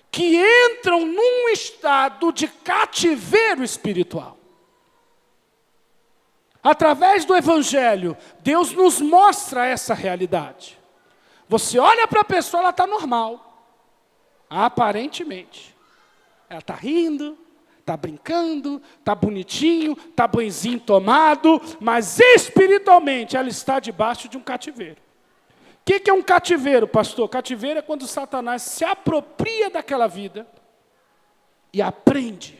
que entram num estado de cativeiro espiritual. Através do Evangelho, Deus nos mostra essa realidade. Você olha para a pessoa, ela está normal. Aparentemente. Ela está rindo, está brincando, está bonitinho, está banhozinho tomado, mas espiritualmente ela está debaixo de um cativeiro. O que é um cativeiro, pastor? Cativeiro é quando Satanás se apropria daquela vida e aprende.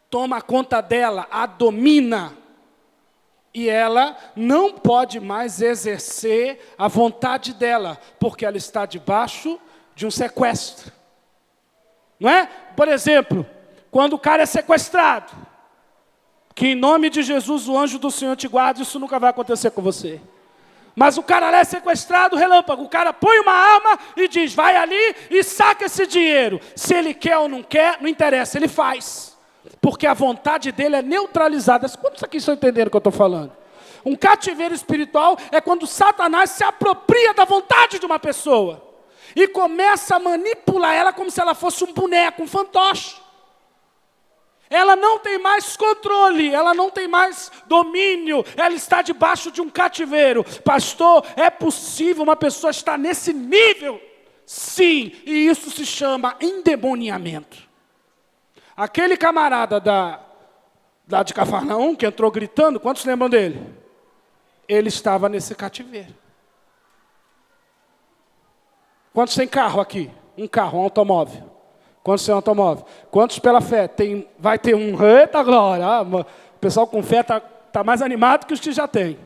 Toma conta dela, a domina. E ela não pode mais exercer a vontade dela, porque ela está debaixo de um sequestro. Não é? Por exemplo, quando o cara é sequestrado, que em nome de Jesus o anjo do Senhor te guarde, isso nunca vai acontecer com você. Mas o cara lá é sequestrado, relâmpago, o cara põe uma arma e diz, vai ali e saca esse dinheiro. Se ele quer ou não quer, não interessa, ele faz. Porque a vontade dele é neutralizada. Quantos aqui estão entendendo o que eu estou falando? Um cativeiro espiritual é quando Satanás se apropria da vontade de uma pessoa e começa a manipular ela como se ela fosse um boneco, um fantoche. Ela não tem mais controle, ela não tem mais domínio, ela está debaixo de um cativeiro. Pastor, é possível uma pessoa estar nesse nível? Sim, e isso se chama endemoniamento. Aquele camarada lá de Cafarnaum, que entrou gritando, quantos lembram dele? Ele estava nesse cativeiro. Quantos tem carro aqui? Um carro, um automóvel. Quantos tem um automóvel? Quantos pela fé? Vai ter um, eita glória. O pessoal com fé tá mais animado que os que já têm.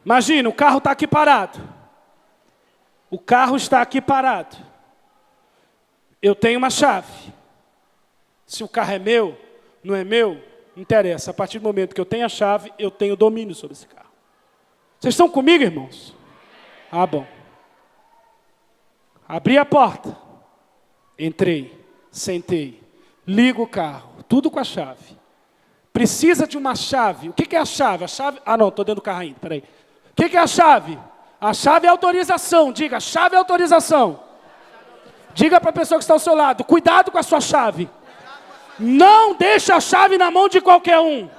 Imagina, o carro está aqui parado. O carro está aqui parado. Eu tenho uma chave. Se o carro é meu, não é meu, não interessa. A partir do momento que eu tenho a chave, eu tenho domínio sobre esse carro. Vocês estão comigo, irmãos? Ah, bom. Abri a porta. Entrei, sentei, ligo o carro, tudo com a chave. Precisa de uma chave. O que é a chave? A chave... Ah, não, estou dentro do carro ainda, peraí. O que é a chave? A chave é autorização. Diga, chave é autorização. Diga para a pessoa que está ao seu lado, cuidado com a sua chave. Não deixe a chave na mão de qualquer um.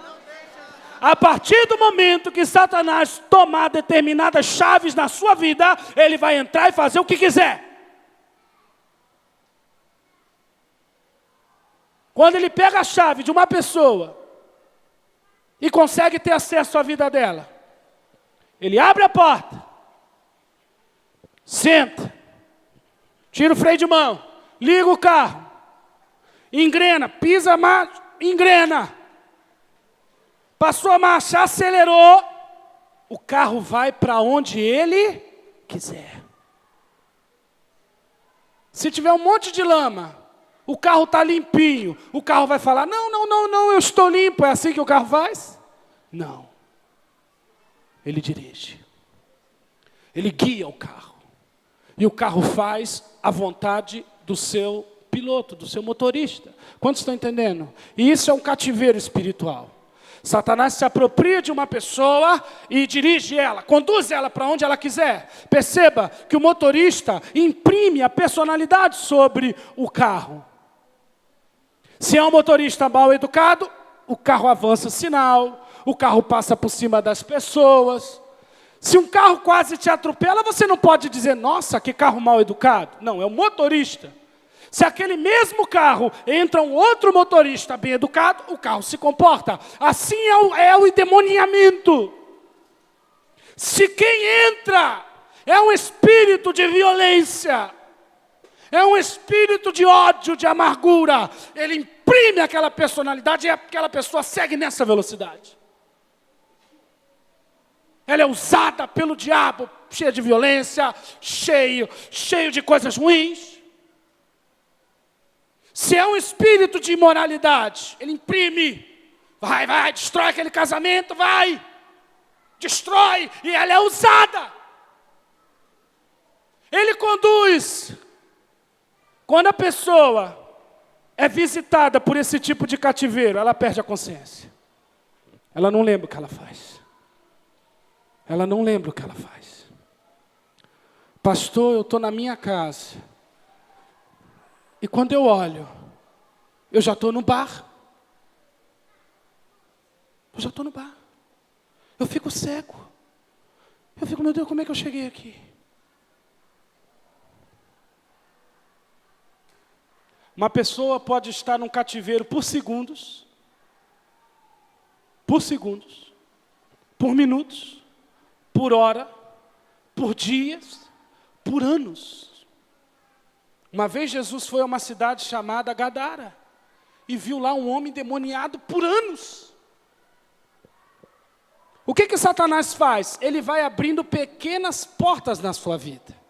A partir do momento que Satanás tomar determinadas chaves na sua vida, ele vai entrar e fazer o que quiser. Quando ele pega a chave de uma pessoa e consegue ter acesso à vida dela, ele abre a porta, senta, tira o freio de mão, liga o carro, engrena, pisa a marcha, engrena, passou a marcha, acelerou, o carro vai para onde ele quiser. Se tiver um monte de lama, o carro está limpinho, o carro vai falar, não, eu estou limpo, é assim que o carro faz? Não. Ele dirige. Ele guia o carro. E o carro faz a vontade do seu piloto, do seu motorista. Quantos estão entendendo? E isso é um cativeiro espiritual. Satanás se apropria de uma pessoa e dirige ela, conduz ela para onde ela quiser. Perceba que o motorista imprime a personalidade sobre o carro. Se é um motorista mal educado, o carro avança sinal, o carro passa por cima das pessoas. Se um carro quase te atropela, você não pode dizer, nossa, que carro mal educado. Não, é o motorista. Se aquele mesmo carro entra um outro motorista bem educado, o carro se comporta. Assim é o endemoniamento. Se quem entra é um espírito de violência, é um espírito de ódio, de amargura, ele imprime aquela personalidade e aquela pessoa segue nessa velocidade. Ela é usada pelo diabo, cheia de violência, cheio de coisas ruins. Se é um espírito de imoralidade, ele imprime, vai, destrói aquele casamento, destrói, e ela é usada. Ele conduz. Quando a pessoa é visitada por esse tipo de cativeiro, ela perde a consciência. Ela não lembra o que ela faz. Ela não lembra o que ela faz. Pastor, eu estou na minha casa. E quando eu olho, eu já estou no bar. Eu já estou no bar. Eu fico cego. Eu fico, meu Deus, como é que eu cheguei aqui? Uma pessoa pode estar num cativeiro por segundos, por minutos, por hora, por dias, por anos. Uma vez Jesus foi a uma cidade chamada Gadara e viu lá um homem endemoniado por anos. O que Satanás faz? Ele vai abrindo pequenas portas na sua vida.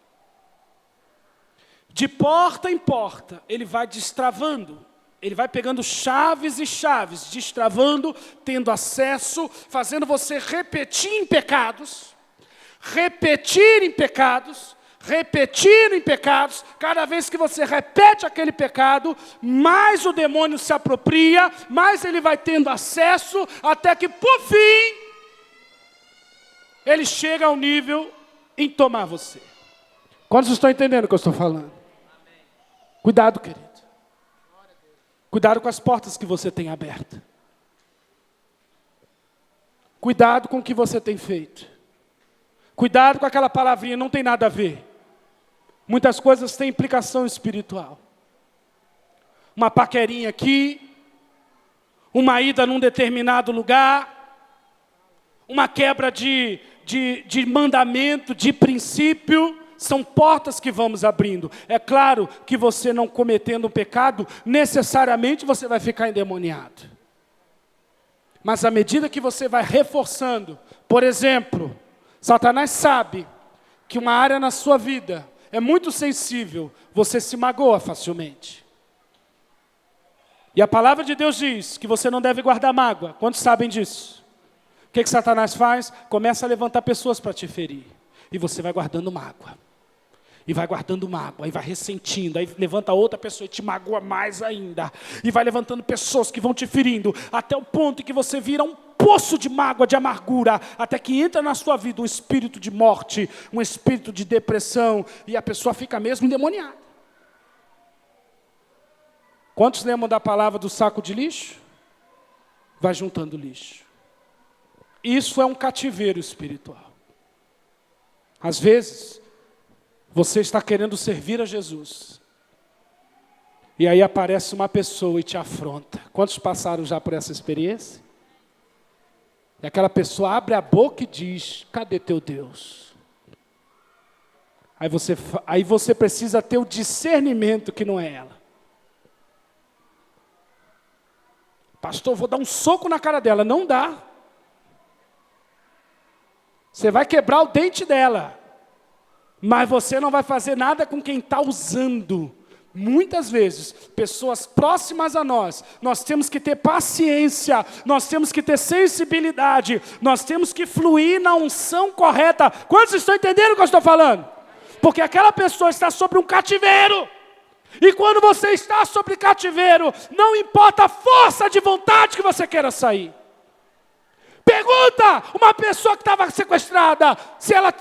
De porta em porta, ele vai destravando. Ele vai pegando chaves e chaves, destravando, tendo acesso, fazendo você repetir em pecados. Cada vez que você repete aquele pecado, mais o demônio se apropria, mais ele vai tendo acesso, até que, por fim, ele chega ao nível em tomar você. Quantos estão entendendo o que eu estou falando? Cuidado, querido. Cuidado com as portas que você tem abertas. Cuidado com o que você tem feito. Cuidado com aquela palavrinha, não tem nada a ver. Muitas coisas têm implicação espiritual. Uma paquerinha aqui, uma ida num determinado lugar, uma quebra de mandamento, de princípio, são portas que vamos abrindo. É claro que você não cometendo um pecado, necessariamente você vai ficar endemoniado. Mas à medida que você vai reforçando, por exemplo, Satanás sabe que uma área na sua vida é muito sensível, você se magoa facilmente. E a palavra de Deus diz que você não deve guardar mágoa. Quantos sabem disso? O que Satanás faz? Começa a levantar pessoas para te ferir. E você vai guardando mágoa. E vai guardando mágoa, e vai ressentindo, aí levanta outra pessoa e te magoa mais ainda. E vai levantando pessoas que vão te ferindo, até o ponto em que você vira um poço de mágoa, de amargura, até que entra na sua vida um espírito de morte, um espírito de depressão, e a pessoa fica mesmo endemoniada. Quantos lembram da palavra do saco de lixo? Vai juntando lixo. Isso é um cativeiro espiritual. Às vezes, você está querendo servir a Jesus. E aí aparece uma pessoa e te afronta. Quantos passaram já por essa experiência? E aquela pessoa abre a boca e diz, cadê teu Deus? Aí você precisa ter o discernimento que não é ela. Pastor, vou dar um soco na cara dela. Não dá. Você vai quebrar o dente dela. Mas você não vai fazer nada com quem está usando. Muitas vezes, pessoas próximas a nós temos que ter paciência, nós temos que ter sensibilidade, nós temos que fluir na unção correta. Quantos estão entendendo o que eu estou falando? Porque aquela pessoa está sobre um cativeiro. E quando você está sobre cativeiro, não importa a força de vontade que você queira sair. Pergunta uma pessoa que estava sequestrada, se ela,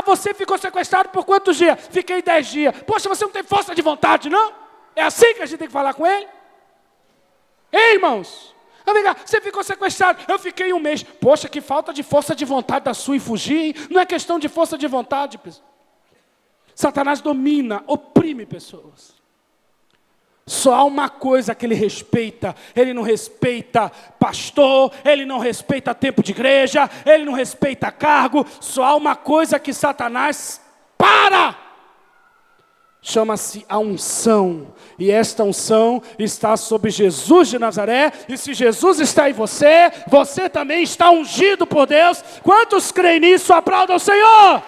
você ficou sequestrado por quantos dias? Fiquei 10 dias. Poxa, você não tem força de vontade, não? É assim que a gente tem que falar com ele? Ei, irmãos, você ficou sequestrado, eu fiquei 1 mês. Poxa, que falta de força de vontade da sua em fugir, hein? Não é questão de força de vontade. Satanás domina, oprime pessoas. Só há uma coisa que ele respeita. Ele não respeita pastor, ele não respeita tempo de igreja, ele não respeita cargo. Só há uma coisa que Satanás para. Chama-se a unção. E esta unção está sobre Jesus de Nazaré. E se Jesus está em você, você também está ungido por Deus. Quantos creem nisso? Aplaudam o Senhor.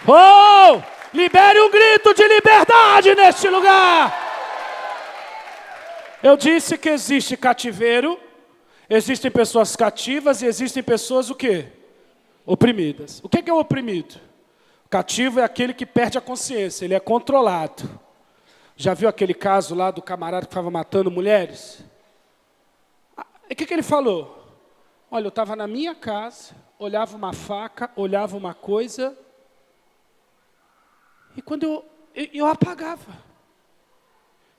Oh! Libere um grito de liberdade neste lugar. Eu disse que existe cativeiro, existem pessoas cativas e existem pessoas o quê? Oprimidas. O que é o oprimido? O cativo é aquele que perde a consciência, ele é controlado. Já viu aquele caso lá do camarada que estava matando mulheres? E o que ele falou? Olha, eu estava na minha casa, olhava uma faca, olhava uma coisa... E quando eu apagava.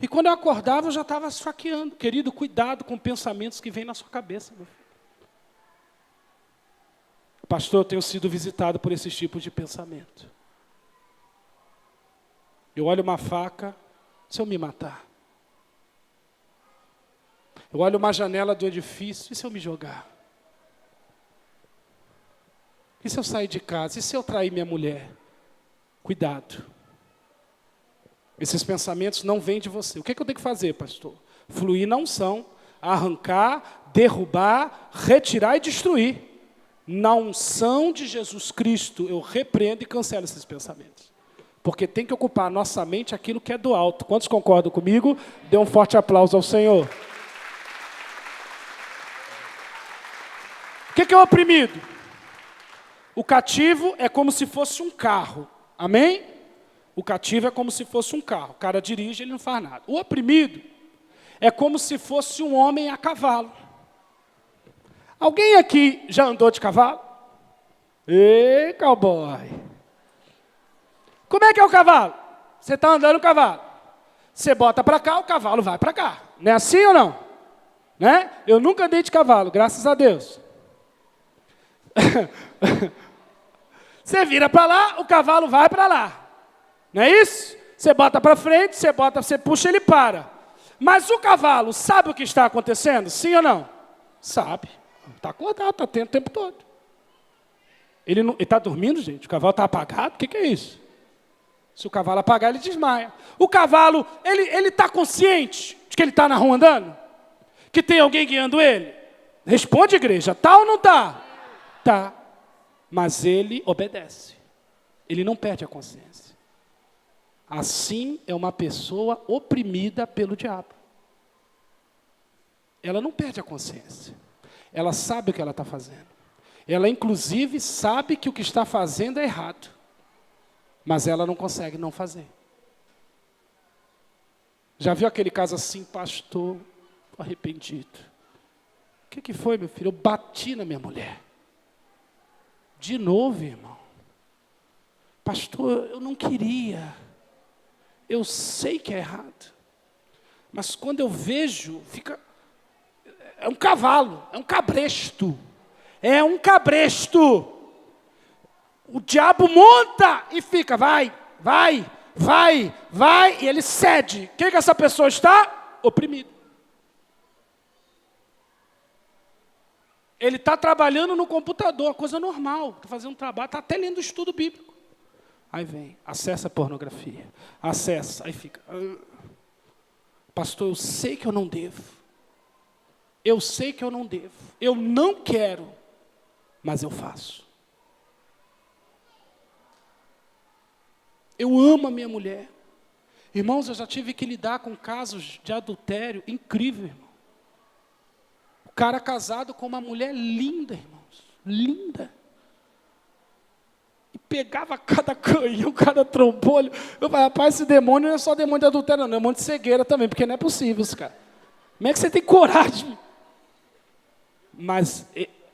E quando eu acordava, eu já estava esfaqueando. Querido, cuidado com pensamentos que vêm na sua cabeça, meu filho. Pastor, eu tenho sido visitado por esses tipos de pensamento. Eu olho uma faca, se eu me matar? Eu olho uma janela do edifício, e se eu me jogar? E se eu sair de casa? E se eu trair minha mulher? Cuidado. Esses pensamentos não vêm de você. O que é que eu tenho que fazer, pastor? Fluir na unção, arrancar, derrubar, retirar e destruir. Na unção de Jesus Cristo, eu repreendo e cancelo esses pensamentos. Porque tem que ocupar a nossa mente aquilo que é do alto. Quantos concordam comigo? Dê um forte aplauso ao Senhor. O que é o oprimido? O cativo é como se fosse um carro. Amém? O cativo é como se fosse um carro. O cara dirige, ele não faz nada. O oprimido é como se fosse um homem a cavalo. Alguém aqui já andou de cavalo? Ei, cowboy! Como é que é o cavalo? Você está andando no cavalo. Você bota para cá, o cavalo vai para cá. Não é assim ou não? Né? Eu nunca andei de cavalo, graças a Deus. Você vira para lá, o cavalo vai para lá. Não é isso? Você bota para frente, você puxa, ele para. Mas o cavalo sabe o que está acontecendo? Sim ou não? Sabe. Está acordado, está atento o tempo todo. Ele está dormindo, gente? O cavalo está apagado? O que é isso? Se o cavalo apagar, ele desmaia. O cavalo, ele está consciente de que ele está na rua andando? Que tem alguém guiando ele? Responde, igreja, está ou não está? Está. Mas ele obedece. Ele não perde a consciência. Assim é uma pessoa oprimida pelo diabo. Ela não perde a consciência. Ela sabe o que ela está fazendo. Ela, inclusive, sabe que o que está fazendo é errado. Mas ela não consegue não fazer. Já viu aquele caso assim, pastor, arrependido? O que foi, meu filho? Eu bati na minha mulher. De novo, irmão. Pastor, eu não queria. Eu sei que é errado. Mas quando eu vejo, fica... É um cavalo, é um cabresto. É um cabresto. O diabo monta e fica, vai, e ele cede. O que essa pessoa está? Oprimido. Ele está trabalhando no computador, coisa normal. Está fazendo um trabalho, está até lendo estudo bíblico. Aí vem, acessa a pornografia. Acessa, aí fica. Pastor, eu sei que eu não devo. Eu sei que eu não devo. Eu não quero, mas eu faço. Eu amo a minha mulher. Irmãos, eu já tive que lidar com casos de adultério incrível, irmão. O cara casado com uma mulher linda, irmãos. Linda. E pegava cada canhão, cada trambolho. Eu falei, rapaz, esse demônio não é só demônio de adultério, não. É demônio de cegueira também, porque não é possível isso, cara. Como é que você tem coragem? Mas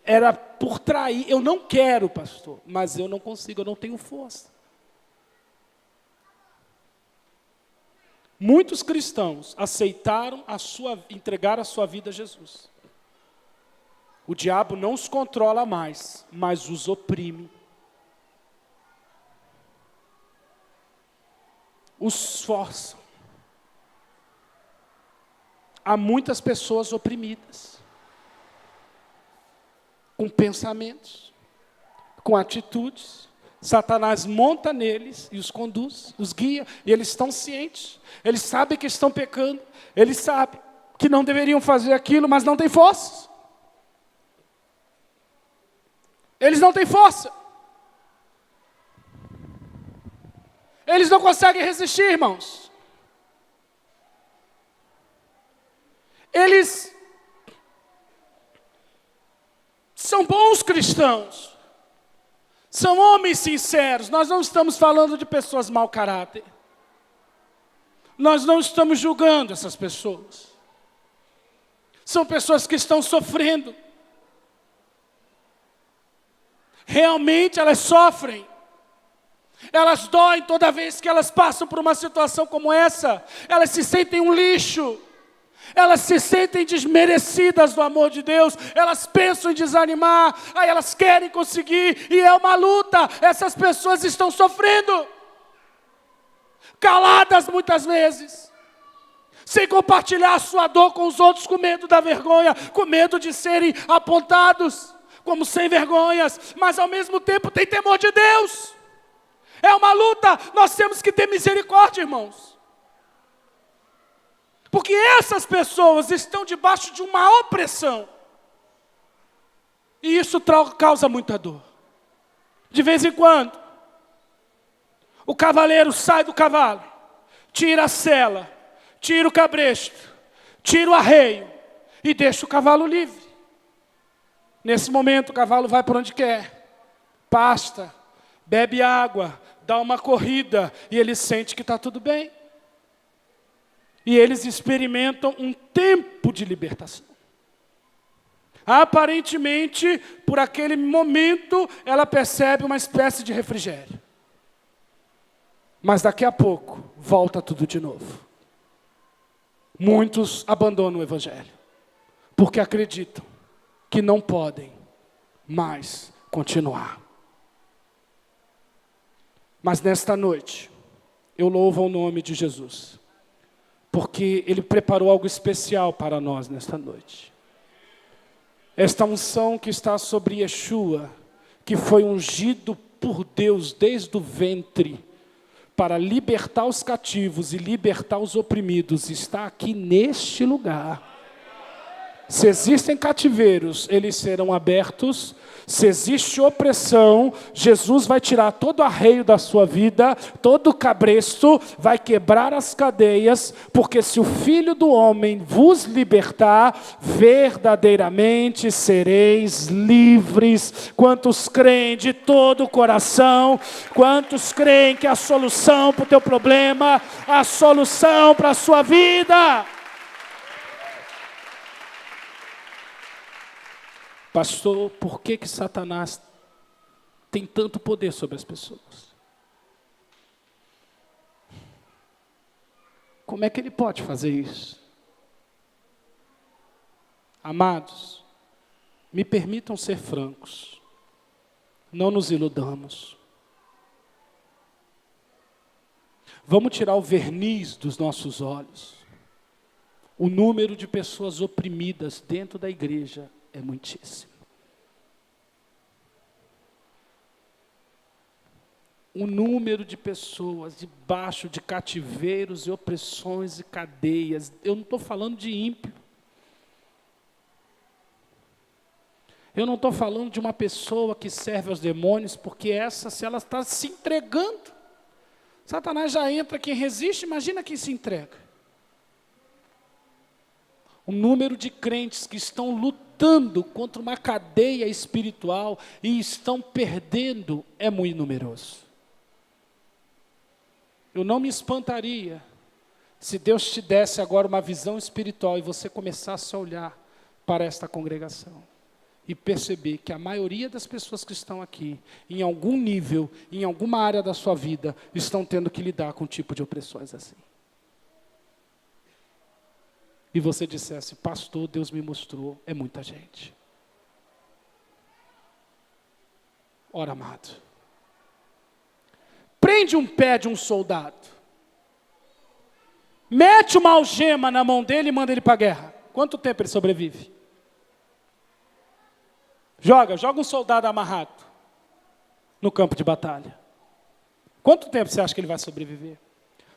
era por trair. Eu não quero, pastor, mas eu não consigo, eu não tenho força. Muitos cristãos aceitaram entregar a sua vida a Jesus. O diabo não os controla mais, mas os oprime. Os forçam. Há muitas pessoas oprimidas. Com pensamentos, com atitudes. Satanás monta neles e os conduz, os guia, e eles estão cientes. Eles sabem que estão pecando. Eles sabem que não deveriam fazer aquilo, mas não têm força. Eles não têm força. Eles não conseguem resistir, irmãos. Eles são bons cristãos. São homens sinceros. Nós não estamos falando de pessoas mau caráter. Nós não estamos julgando essas pessoas. São pessoas que estão sofrendo. Realmente elas sofrem. Elas doem toda vez que elas passam por uma situação como essa. Elas se sentem um lixo. Elas se sentem desmerecidas do amor de Deus. Elas pensam em desanimar. Aí elas querem conseguir. E é uma luta. Essas pessoas estão sofrendo. Caladas muitas vezes. Sem compartilhar a sua dor com os outros, com medo da vergonha. Com medo de serem apontados como sem vergonhas. Mas ao mesmo tempo tem temor de Deus. É uma luta. Nós temos que ter misericórdia, irmãos. Porque essas pessoas estão debaixo de uma opressão. E isso causa muita dor. De vez em quando, o cavaleiro sai do cavalo, tira a sela, tira o cabresto, tira o arreio e deixa o cavalo livre. Nesse momento, o cavalo vai por onde quer, pasta, bebe água, dá uma corrida e ele sente que está tudo bem. E eles experimentam um tempo de libertação. Aparentemente, por aquele momento, ela percebe uma espécie de refrigério. Mas daqui a pouco, volta tudo de novo. Muitos abandonam o Evangelho, porque acreditam que não podem mais continuar. Mas nesta noite, eu louvo o nome de Jesus. Porque Ele preparou algo especial para nós nesta noite. Esta unção que está sobre Yeshua, que foi ungido por Deus desde o ventre, para libertar os cativos e libertar os oprimidos, está aqui neste lugar. Se existem cativeiros, eles serão abertos. Se existe opressão, Jesus vai tirar todo o arreio da sua vida, todo o cabresto, vai quebrar as cadeias, porque se o Filho do Homem vos libertar, verdadeiramente sereis livres. Quantos creem de todo o coração? Quantos creem que a solução para o teu problema, a solução para a sua vida? Pastor, por que Satanás tem tanto poder sobre as pessoas? Como é que ele pode fazer isso? Amados, me permitam ser francos. Não nos iludamos. Vamos tirar o verniz dos nossos olhos. O número de pessoas oprimidas dentro da igreja é muitíssimo. O número de pessoas debaixo de cativeiros e opressões e cadeias. Eu não estou falando de ímpio. Eu não estou falando de uma pessoa que serve aos demônios, porque essa, se ela está se entregando, Satanás já entra, quem resiste, imagina quem se entrega. O número de crentes que estão lutando contra uma cadeia espiritual e estão perdendo é muito numeroso. Eu não me espantaria se Deus te desse agora uma visão espiritual e você começasse a olhar para esta congregação e perceber que a maioria das pessoas que estão aqui, em algum nível, em alguma área da sua vida, estão tendo que lidar com um tipo de opressões assim. E você dissesse, pastor, Deus me mostrou, é muita gente. Ora, amado, prende um pé de um soldado, mete uma algema na mão dele e manda ele para a guerra. Quanto tempo ele sobrevive? Joga um soldado amarrado no campo de batalha. Quanto tempo você acha que ele vai sobreviver?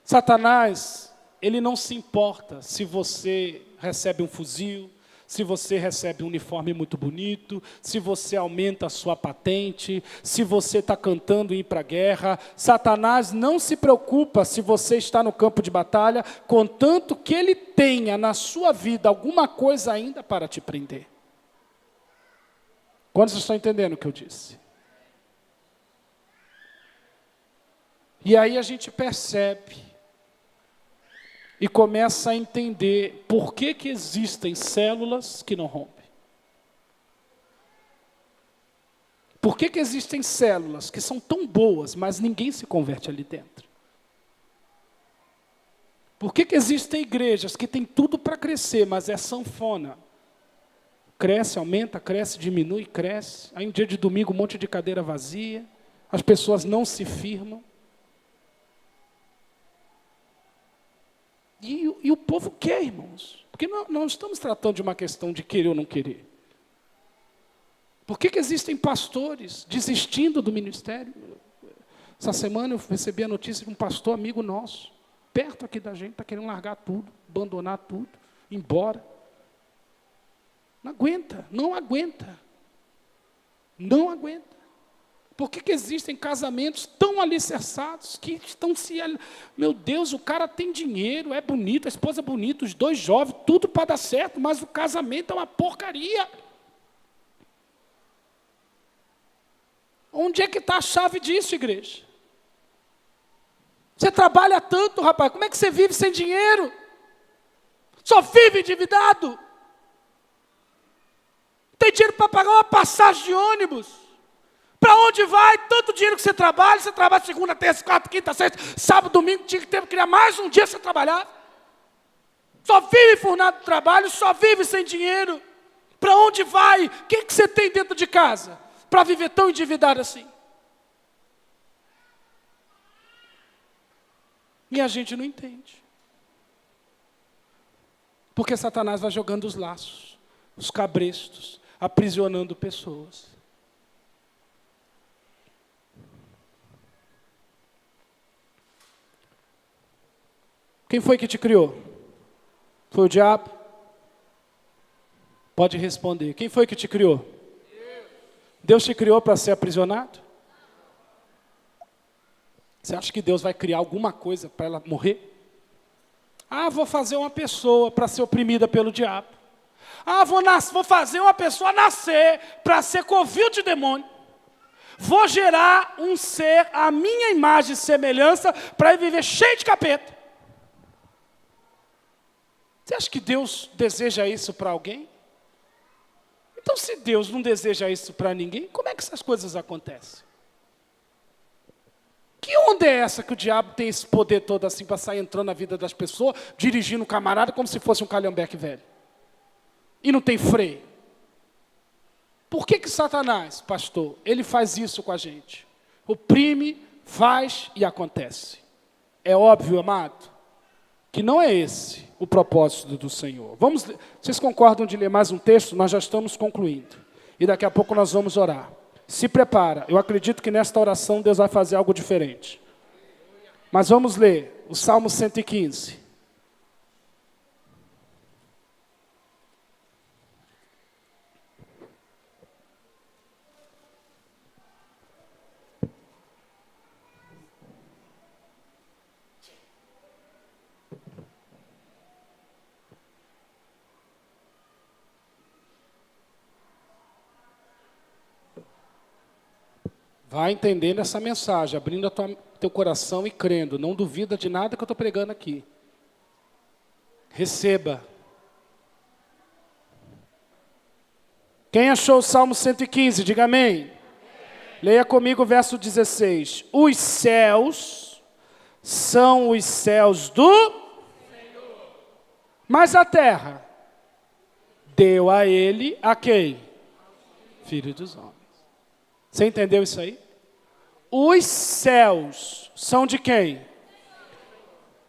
Satanás, ele não se importa se você recebe um fuzil, se você recebe um uniforme muito bonito, se você aumenta a sua patente, se você está cantando ir para a guerra. Satanás não se preocupa se você está no campo de batalha, contanto que ele tenha na sua vida alguma coisa ainda para te prender. Quantos estão entendendo o que eu disse? E aí a gente percebe e começa a entender por que existem células que não rompem. Por que existem células que são tão boas, mas ninguém se converte ali dentro? Por que existem igrejas que têm tudo para crescer, mas é sanfona? Cresce, aumenta, cresce, diminui, cresce. Aí um dia de domingo, um monte de cadeira vazia. As pessoas não se firmam. E o povo quer, irmãos. Porque não estamos tratando de uma questão de querer ou não querer. Por que existem pastores desistindo do ministério? Essa semana eu recebi a notícia de um pastor amigo nosso, perto aqui da gente, está querendo largar tudo, abandonar tudo, ir embora. Não aguenta, não aguenta. Não aguenta. Por que existem casamentos tão alicerçados que estão se... Meu Deus, o cara tem dinheiro, é bonito, a esposa é bonita, os dois jovens, tudo para dar certo, mas o casamento é uma porcaria. Onde é que está a chave disso, igreja? Você trabalha tanto, rapaz, como é que você vive sem dinheiro? Só vive endividado. Tem dinheiro para pagar uma passagem de ônibus. Para onde vai? Tanto dinheiro que você trabalha segunda, terça, quarta, quinta, sexta, sábado, domingo, tinha que ter que criar mais um dia para você trabalhar. Só vive enfurnado do trabalho, só vive sem dinheiro. Para onde vai? O que você tem dentro de casa para viver tão endividado assim? E a gente não entende. Porque Satanás vai jogando os laços, os cabrestos, aprisionando pessoas. Quem foi que te criou? Foi o diabo? Pode responder. Quem foi que te criou? Deus te criou para ser aprisionado? Você acha que Deus vai criar alguma coisa para ela morrer? Ah, vou fazer uma pessoa para ser oprimida pelo diabo. Ah, vou fazer uma pessoa nascer para ser covil de demônio. Vou gerar um ser à minha imagem e semelhança para ele viver cheio de capeta. Você acha que Deus deseja isso para alguém? Então, se Deus não deseja isso para ninguém, como é que essas coisas acontecem? Que onda é essa que o diabo tem esse poder todo assim para sair entrando na vida das pessoas, dirigindo o camarada como se fosse um calhambeque velho? E não tem freio. Por que Satanás, pastor, ele faz isso com a gente? Oprime, faz e acontece. É óbvio, amado, que não é esse o propósito do Senhor. Vocês concordam de ler mais um texto? Nós já estamos concluindo. E daqui a pouco nós vamos orar. Se prepara. Eu acredito que nesta oração Deus vai fazer algo diferente. Mas vamos ler o Salmo 115. Vai entendendo essa mensagem, abrindo teu coração e crendo. Não duvida de nada que eu estou pregando aqui. Receba. Quem achou o Salmo 115, diga amém. Leia comigo o verso 16. Os céus são os céus do Senhor. Mas a terra deu a ele a quem? Filho dos homens. Você entendeu isso aí? Os céus são de quem?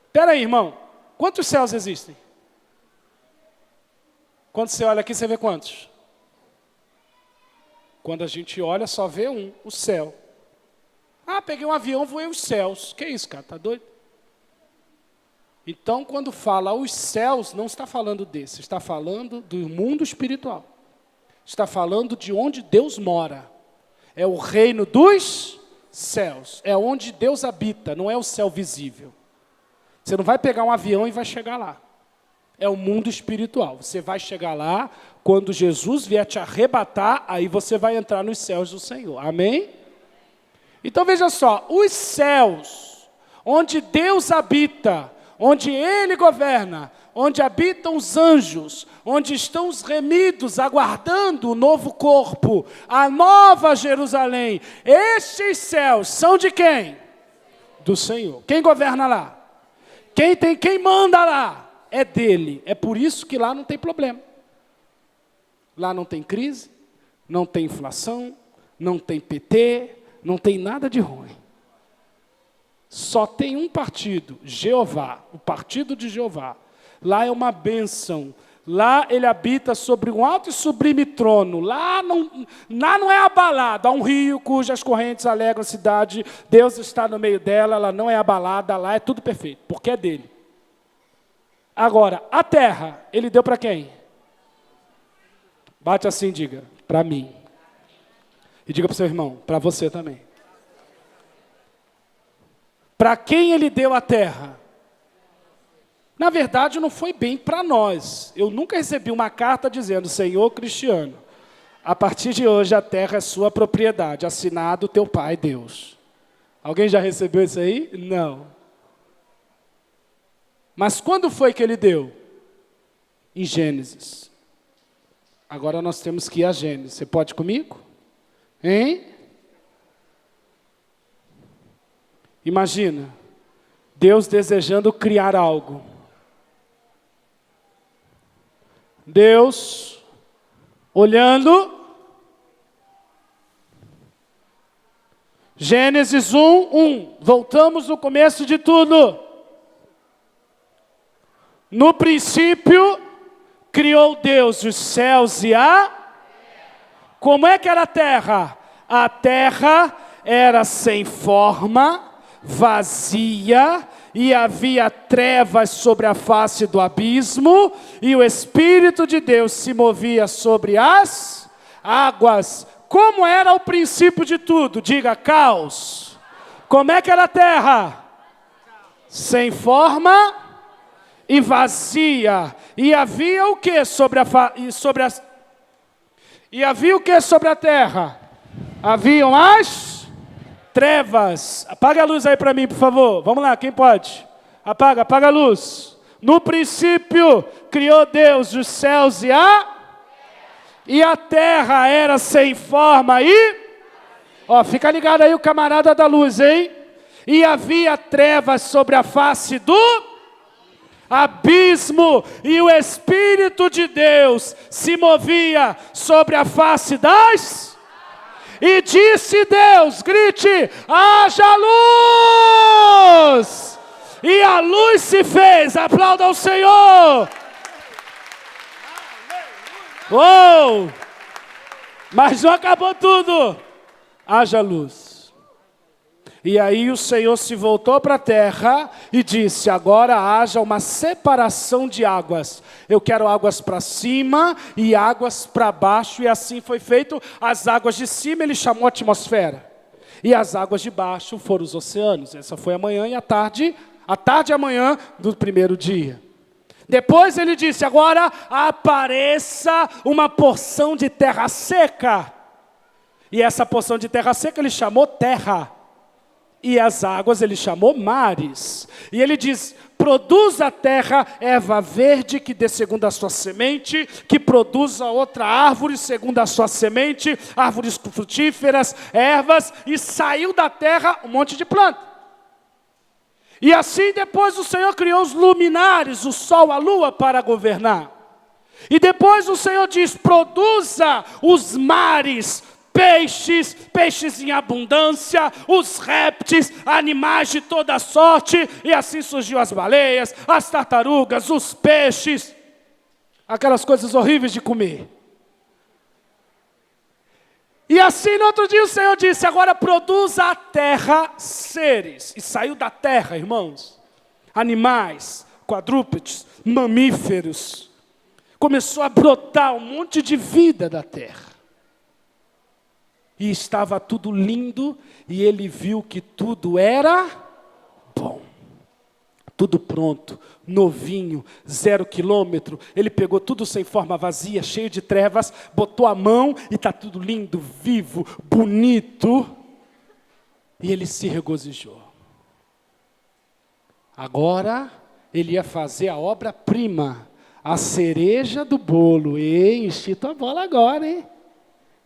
Espera aí, irmão. Quantos céus existem? Quando você olha aqui, você vê quantos? Quando a gente olha, só vê um, o céu. Ah, peguei um avião, voei os céus. Que isso, cara? Tá doido? Então, quando fala os céus, não está falando desse. Está falando do mundo espiritual. Está falando de onde Deus mora. É o reino dos céus. É onde Deus habita, não é o céu visível. Você não vai pegar um avião e vai chegar lá. É o mundo espiritual. Você vai chegar lá, quando Jesus vier te arrebatar, aí você vai entrar nos céus do Senhor. Amém? Então veja só, os céus, onde Deus habita, onde Ele governa, onde habitam os anjos, onde estão os remidos, aguardando o novo corpo, a nova Jerusalém. Estes céus são de quem? Do Senhor. Quem governa lá? Quem manda lá? É dele. É por isso que lá não tem problema. Lá não tem crise, não tem inflação, não tem PT, não tem nada de ruim. Só tem um partido, Jeová, o partido de Jeová. Lá é uma bênção. Lá ele habita sobre um alto e sublime trono. Lá não é abalado. Há um rio cujas correntes alegram a cidade. Deus está no meio dela, ela não é abalada. Lá é tudo perfeito, porque é dele. Agora, a terra, ele deu para quem? Bate assim, diga, para mim. E diga para o seu irmão, para você também. Para quem ele deu a terra? Na verdade, não foi bem para nós. Eu nunca recebi uma carta dizendo, Senhor Cristiano, a partir de hoje a terra é sua propriedade, assinado teu pai, Deus. Alguém já recebeu isso aí? Não. Mas quando foi que ele deu? Em Gênesis. Agora nós temos que ir a Gênesis. Você pode ir comigo? Hein? Imagina, Deus desejando criar algo. Deus olhando. Gênesis 1:1. Voltamos no começo de tudo. No princípio, criou Deus os céus e a... Como é que era a terra? A terra era sem forma, vazia, e havia trevas sobre a face do abismo, e o Espírito de Deus se movia sobre as águas. Como era o princípio de tudo? Diga, caos. Como é que era a terra? Sem forma e vazia. E havia o que sobre havia o que sobre a terra? Haviam as trevas. Apaga a luz aí para mim, por favor. Vamos lá, quem pode? Apaga a luz. No princípio, criou Deus os céus e a terra era sem forma e... Ó, fica ligado aí o camarada da luz, hein? E havia trevas sobre a face do abismo, e o Espírito de Deus se movia sobre a face das... E disse Deus, grite, haja luz! E a luz se fez, aplauda ao Senhor! Uou! Mas não acabou tudo. Haja luz. E aí o Senhor se voltou para a terra e disse, agora haja uma separação de águas. Eu quero águas para cima e águas para baixo. E assim foi feito. As águas de cima ele chamou a atmosfera. E as águas de baixo foram os oceanos. Essa foi a manhã e a tarde e a manhã do primeiro dia. Depois ele disse, agora apareça uma porção de terra seca. E essa porção de terra seca ele chamou terra. E as águas ele chamou mares. E ele diz, produza a terra erva verde que dê segundo a sua semente, que produza outra árvore segundo a sua semente, árvores frutíferas, ervas, e saiu da terra um monte de planta. E assim depois o Senhor criou os luminares, o sol, a lua para governar. E depois o Senhor diz, produza os mares, peixes em abundância, os répteis, animais de toda sorte, e assim surgiu as baleias, as tartarugas, os peixes, aquelas coisas horríveis de comer. E assim no outro dia o Senhor disse, agora produza a terra seres. E saiu da terra, irmãos, animais, quadrúpedes, mamíferos. Começou a brotar um monte de vida da terra. E estava tudo lindo, e ele viu que tudo era bom. Tudo pronto, novinho, 0 quilômetro. Ele pegou tudo sem forma, vazia, cheio de trevas, botou a mão e está tudo lindo, vivo, bonito. E ele se regozijou. Agora Ele ia fazer a obra-prima, a cereja do bolo. Ei, enchi tua bola agora, hein?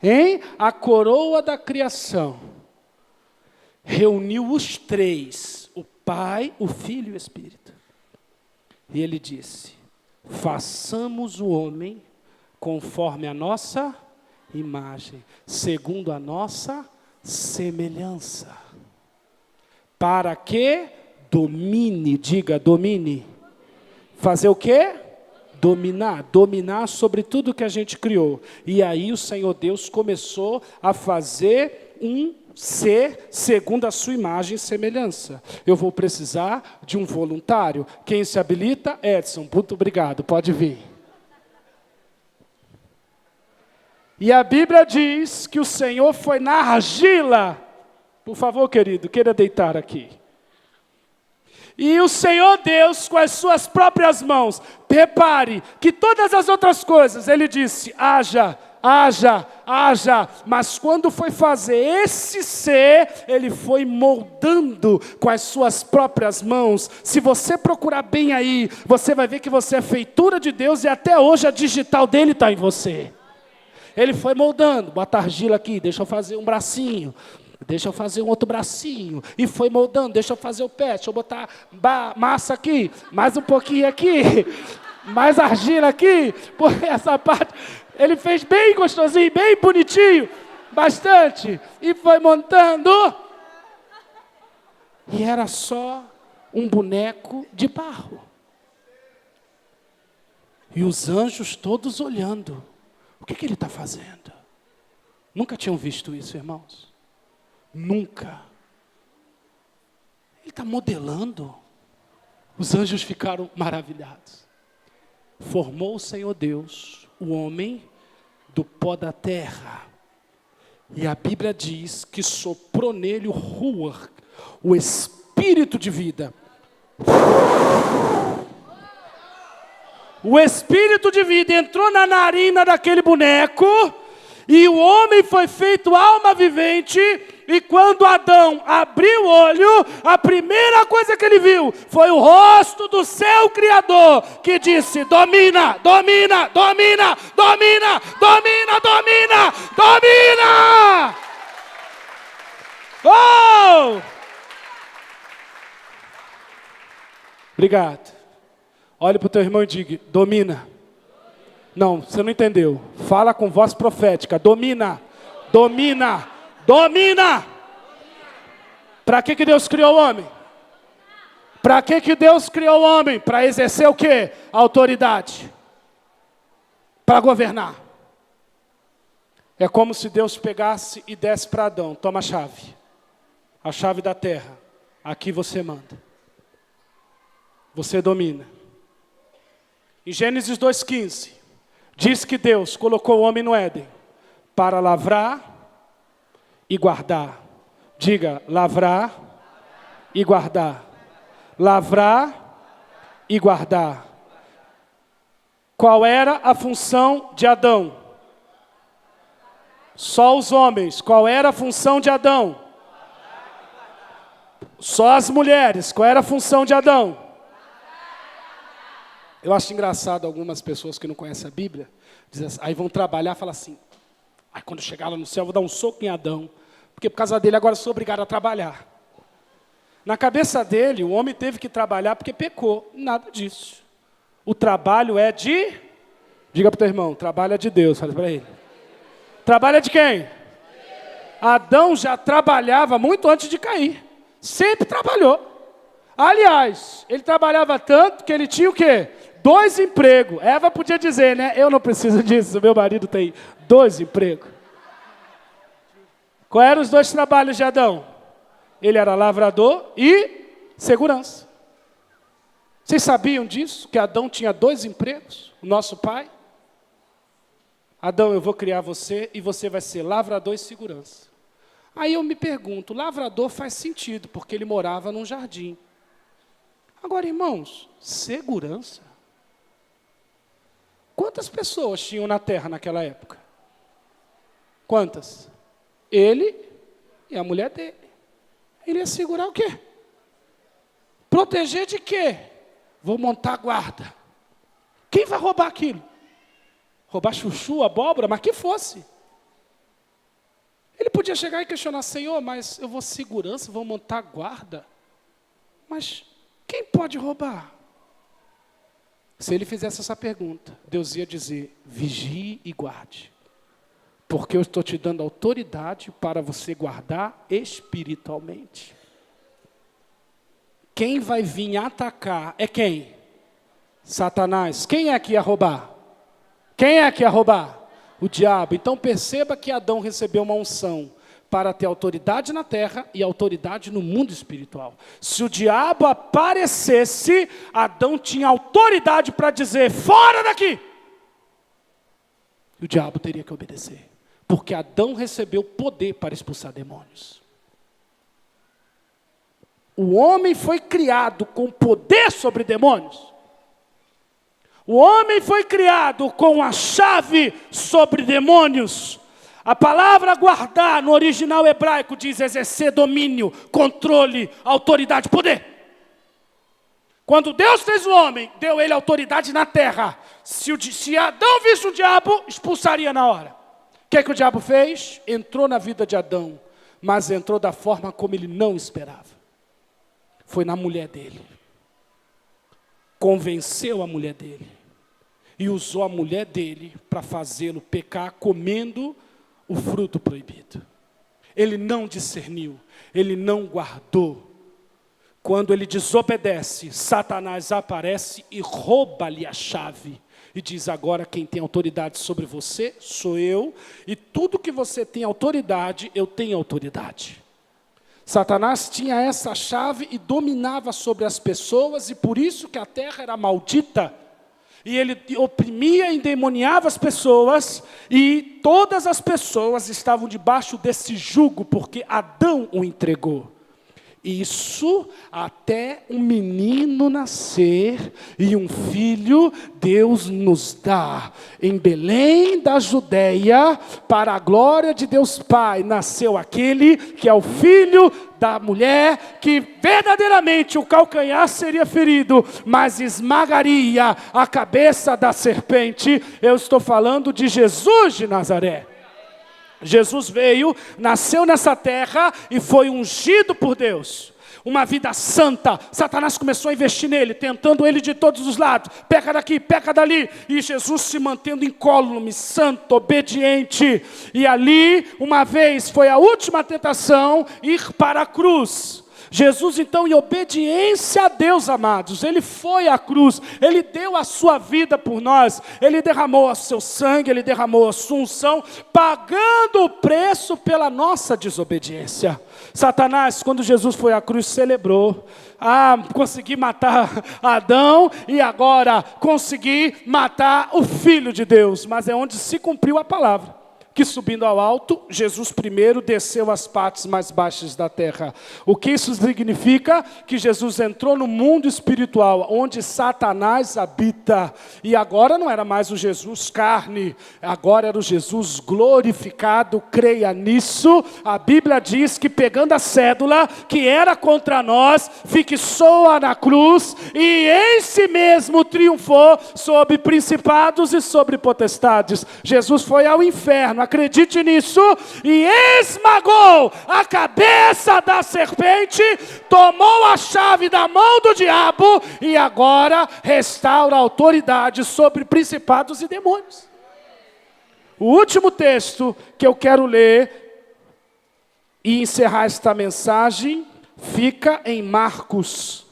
Hein? A coroa da criação. Reuniu os três, o Pai, o Filho e o Espírito. E ele disse: façamos o homem conforme a nossa imagem, segundo a nossa semelhança. Para que domine, diga domine. Fazer o quê? Dominar sobre tudo que a gente criou. E aí o Senhor Deus começou a fazer um ser segundo a sua imagem e semelhança. Eu vou precisar de um voluntário. Quem se habilita? Edson, muito obrigado, pode vir. E a Bíblia diz que o Senhor foi na argila. Por favor, querido, queira deitar aqui. E o Senhor Deus, com as suas próprias mãos, repare que todas as outras coisas, Ele disse, haja, haja, haja. Mas quando foi fazer esse ser, Ele foi moldando com as suas próprias mãos. Se você procurar bem aí, você vai ver que você é feitura de Deus e até hoje a digital dele está em você. Ele foi moldando, bota argila aqui, deixa eu fazer um bracinho. Deixa eu fazer um outro bracinho. E foi moldando, deixa eu fazer o pé, deixa eu botar massa aqui, mais um pouquinho aqui, mais argila aqui, porque essa parte, ele fez bem gostosinho, bem bonitinho, bastante, e foi montando. E era só um boneco de barro. E os anjos todos olhando. O que ele está fazendo? Nunca tinham visto isso, irmãos. Nunca. Ele está modelando. Os anjos ficaram maravilhados. Formou o Senhor Deus, o homem, do pó da terra. E a Bíblia diz que soprou nele o ruach, o espírito de vida. O espírito de vida entrou na narina daquele boneco, e o homem foi feito alma vivente, e quando Adão abriu o olho, a primeira coisa que ele viu foi o rosto do seu Criador, que disse, domina, domina, domina, domina, domina, domina, domina! Oh! Obrigado. Olhe para o teu irmão e diga, domina. Não, você não entendeu. Fala com voz profética, domina, domina, domina. Para que Deus criou o homem? Para que Deus criou o homem? Para exercer o quê? Autoridade. Para governar. É como se Deus pegasse e desse para Adão, toma a chave da terra. Aqui você manda. Você domina. Em Gênesis 2,15, diz que Deus colocou o homem no Éden para lavrar e guardar. Diga, lavrar e guardar. Lavrar e guardar. Qual era a função de Adão? Só os homens. Qual era a função de Adão? Só as mulheres. Qual era a função de Adão? Eu acho engraçado algumas pessoas que não conhecem a Bíblia, dizem assim, aí vão trabalhar e falam assim, aí quando chegar lá no céu eu vou dar um soco em Adão, porque por causa dele agora eu sou obrigado a trabalhar. Na cabeça dele, o homem teve que trabalhar porque pecou. Nada disso. O trabalho é de... Diga para o teu irmão, trabalho é de Deus, fala para ele. Trabalho é de quem? Adão já trabalhava muito antes de cair. Sempre trabalhou. Aliás, ele trabalhava tanto que ele tinha o quê? 2 empregos. Eva podia dizer, né? Eu não preciso disso, meu marido tem 2 empregos. Quais eram os 2 trabalhos de Adão? Ele era lavrador e segurança. Vocês sabiam disso? Que Adão tinha 2 empregos? O nosso pai? Adão, eu vou criar você e você vai ser lavrador e segurança. Aí eu me pergunto, lavrador faz sentido, porque ele morava num jardim. Agora, irmãos, segurança? Quantas pessoas tinham na terra naquela época? Quantas? Ele e a mulher dele. Ele ia segurar o quê? Proteger de quê? vou montar guarda. Quem vai roubar aquilo? Roubar chuchu, abóbora, mas que fosse. Ele podia chegar e questionar, Senhor, mas eu vou segurança, vou montar guarda. Mas quem pode roubar? Se ele fizesse essa pergunta, Deus ia dizer, vigie e guarde. Porque eu estou te dando autoridade para você guardar espiritualmente. Quem vai vir atacar é quem? Satanás. Quem é que ia roubar? Quem é que ia roubar? O diabo. Então perceba que Adão recebeu uma unção para ter autoridade na terra e autoridade no mundo espiritual. Se o diabo aparecesse, Adão tinha autoridade para dizer, fora daqui! E o diabo teria que obedecer. Porque Adão recebeu poder para expulsar demônios. O homem foi criado com poder sobre demônios. O homem foi criado com a chave sobre demônios. A palavra guardar no original hebraico diz exercer domínio, controle, autoridade, poder. Quando Deus fez o homem, deu ele autoridade na terra. Se Adão visse o diabo, expulsaria na hora. O que o diabo fez? Entrou na vida de Adão, mas entrou da forma como ele não esperava. Foi na mulher dele. Convenceu a mulher dele. E usou a mulher dele para fazê-lo pecar comendo o fruto proibido. Ele não discerniu, ele não guardou. Quando ele desobedece, Satanás aparece e rouba-lhe a chave. E diz, agora quem tem autoridade sobre você sou eu. E tudo que você tem autoridade, eu tenho autoridade. Satanás tinha essa chave e dominava sobre as pessoas. E por isso que a terra era maldita. E ele oprimia e endemoniava as pessoas, e todas as pessoas estavam debaixo desse jugo, porque Adão o entregou. Isso até um menino nascer e um filho Deus nos dá. Em Belém da Judeia, para a glória de Deus Pai, nasceu aquele que é o filho da mulher, que verdadeiramente o calcanhar seria ferido, mas esmagaria a cabeça da serpente. Eu estou falando de Jesus de Nazaré. Jesus veio, nasceu nessa terra e foi ungido por Deus. Uma vida santa. Satanás começou a investir nele, tentando ele de todos os lados. Peca daqui, peca dali. E Jesus se mantendo incólume, santo, obediente. E ali, uma vez, foi a última tentação, ir para a cruz. Jesus, então, em obediência a Deus, amados, ele foi à cruz, ele deu a sua vida por nós, ele derramou o seu sangue, ele derramou a sua unção, pagando o preço pela nossa desobediência. Satanás, quando Jesus foi à cruz, celebrou. Consegui matar Adão e agora consegui matar o Filho de Deus. Mas é onde se cumpriu a palavra. Que subindo ao alto, Jesus primeiro desceu às partes mais baixas da terra. O que isso significa? Que Jesus entrou no mundo espiritual, onde Satanás habita. E agora não era mais o Jesus carne, agora era o Jesus glorificado, creia nisso. A Bíblia diz que pegando a cédula, que era contra nós, fixou-a na cruz, e em si mesmo triunfou sobre principados e sobre potestades. Jesus foi ao inferno, acredite nisso, e esmagou a cabeça da serpente, tomou a chave da mão do diabo, e agora restaura a autoridade sobre principados e demônios. O último texto que eu quero ler e encerrar esta mensagem fica em Marcos.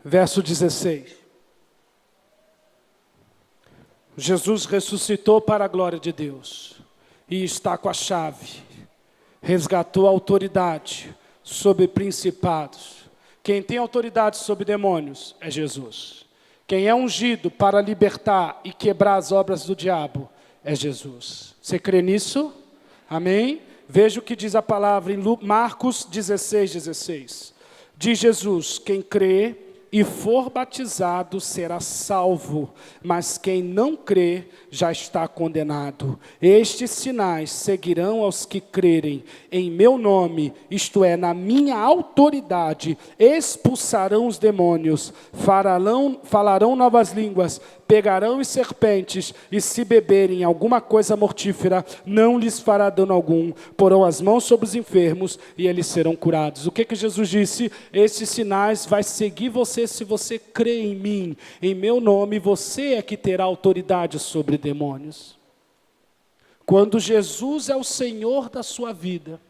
Verso 16. Jesus ressuscitou para a glória de Deus e está com a chave. Resgatou a autoridade sobre principados. Quem tem autoridade sobre demônios é Jesus. Quem é ungido para libertar e quebrar as obras do diabo é Jesus. Você crê nisso? Amém? Veja o que diz a palavra em Marcos 16, 16. Diz Jesus, quem crê e for batizado será salvo, mas quem não crê já está condenado. Estes sinais seguirão aos que crerem em meu nome, isto é, na minha autoridade, expulsarão os demônios, falarão novas línguas, pegarão em serpentes, e se beberem alguma coisa mortífera, não lhes fará dano algum, porão as mãos sobre os enfermos e eles serão curados. O que Jesus disse? Esses sinais vai seguir você se você crê em mim, em meu nome, você é que terá autoridade sobre demônios. Quando Jesus é o Senhor da sua vida,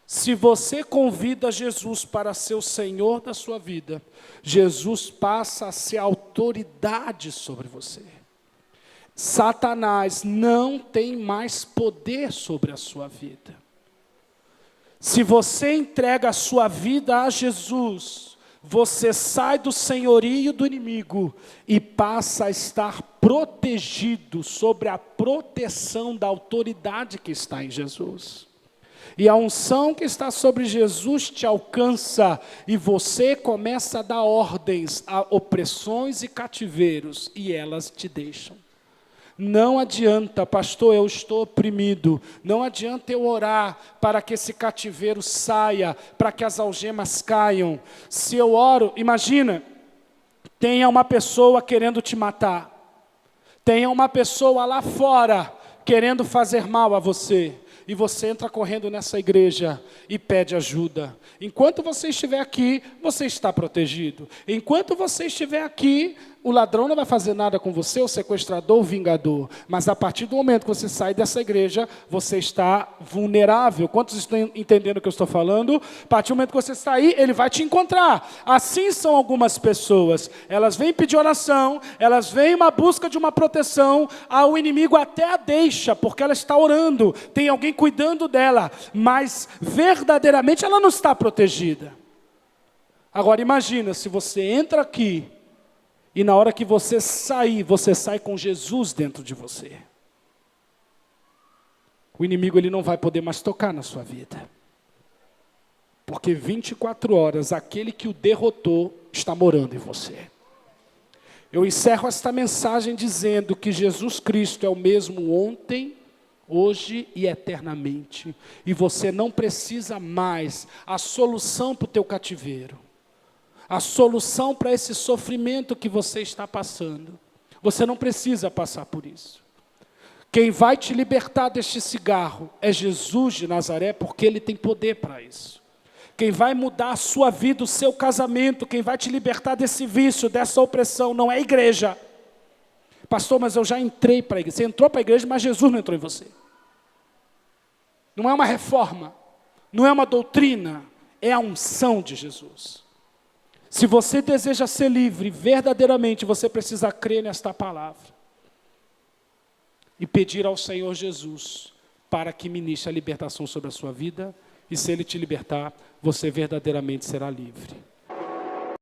se você convida Jesus para ser o Senhor da sua vida, Jesus passa a ser autoridade sobre você. Satanás não tem mais poder sobre a sua vida. Se você entrega a sua vida a Jesus, você sai do senhorio do inimigo e passa a estar protegido sobre a proteção da autoridade que está em Jesus. E a unção que está sobre Jesus te alcança, e você começa a dar ordens a opressões e cativeiros, e elas te deixam. Não adianta, pastor, eu estou oprimido. Não adianta eu orar para que esse cativeiro saia, para que as algemas caiam. Se eu oro, imagina, tenha uma pessoa querendo te matar. Tenha uma pessoa lá fora querendo fazer mal a você. E você entra correndo nessa igreja e pede ajuda. Enquanto você estiver aqui, você está protegido. Enquanto você estiver aqui, o ladrão não vai fazer nada com você, o sequestrador, o vingador. Mas a partir do momento que você sai dessa igreja, você está vulnerável. Quantos estão entendendo o que eu estou falando? A partir do momento que você sair, ele vai te encontrar. Assim são algumas pessoas. Elas vêm pedir oração, elas vêm uma busca de uma proteção, o inimigo até a deixa, porque ela está orando, tem alguém cuidando dela, mas verdadeiramente ela não está protegida. Agora imagina, se você entra aqui, e na hora que você sai com Jesus dentro de você. O inimigo ele não vai poder mais tocar na sua vida. Porque 24 horas, aquele que o derrotou está morando em você. Eu encerro esta mensagem dizendo que Jesus Cristo é o mesmo ontem, hoje e eternamente. E você não precisa mais a solução para o teu cativeiro. A solução para esse sofrimento que você está passando. Você não precisa passar por isso. Quem vai te libertar deste cigarro é Jesus de Nazaré, porque Ele tem poder para isso. Quem vai mudar a sua vida, o seu casamento, quem vai te libertar desse vício, dessa opressão, não é a igreja. Pastor, mas eu já entrei para a igreja. Você entrou para a igreja, mas Jesus não entrou em você. Não é uma reforma, não é uma doutrina, é a unção de Jesus. Se você deseja ser livre, verdadeiramente, você precisa crer nesta palavra. E pedir ao Senhor Jesus para que ministre a libertação sobre a sua vida. E se Ele te libertar, você verdadeiramente será livre.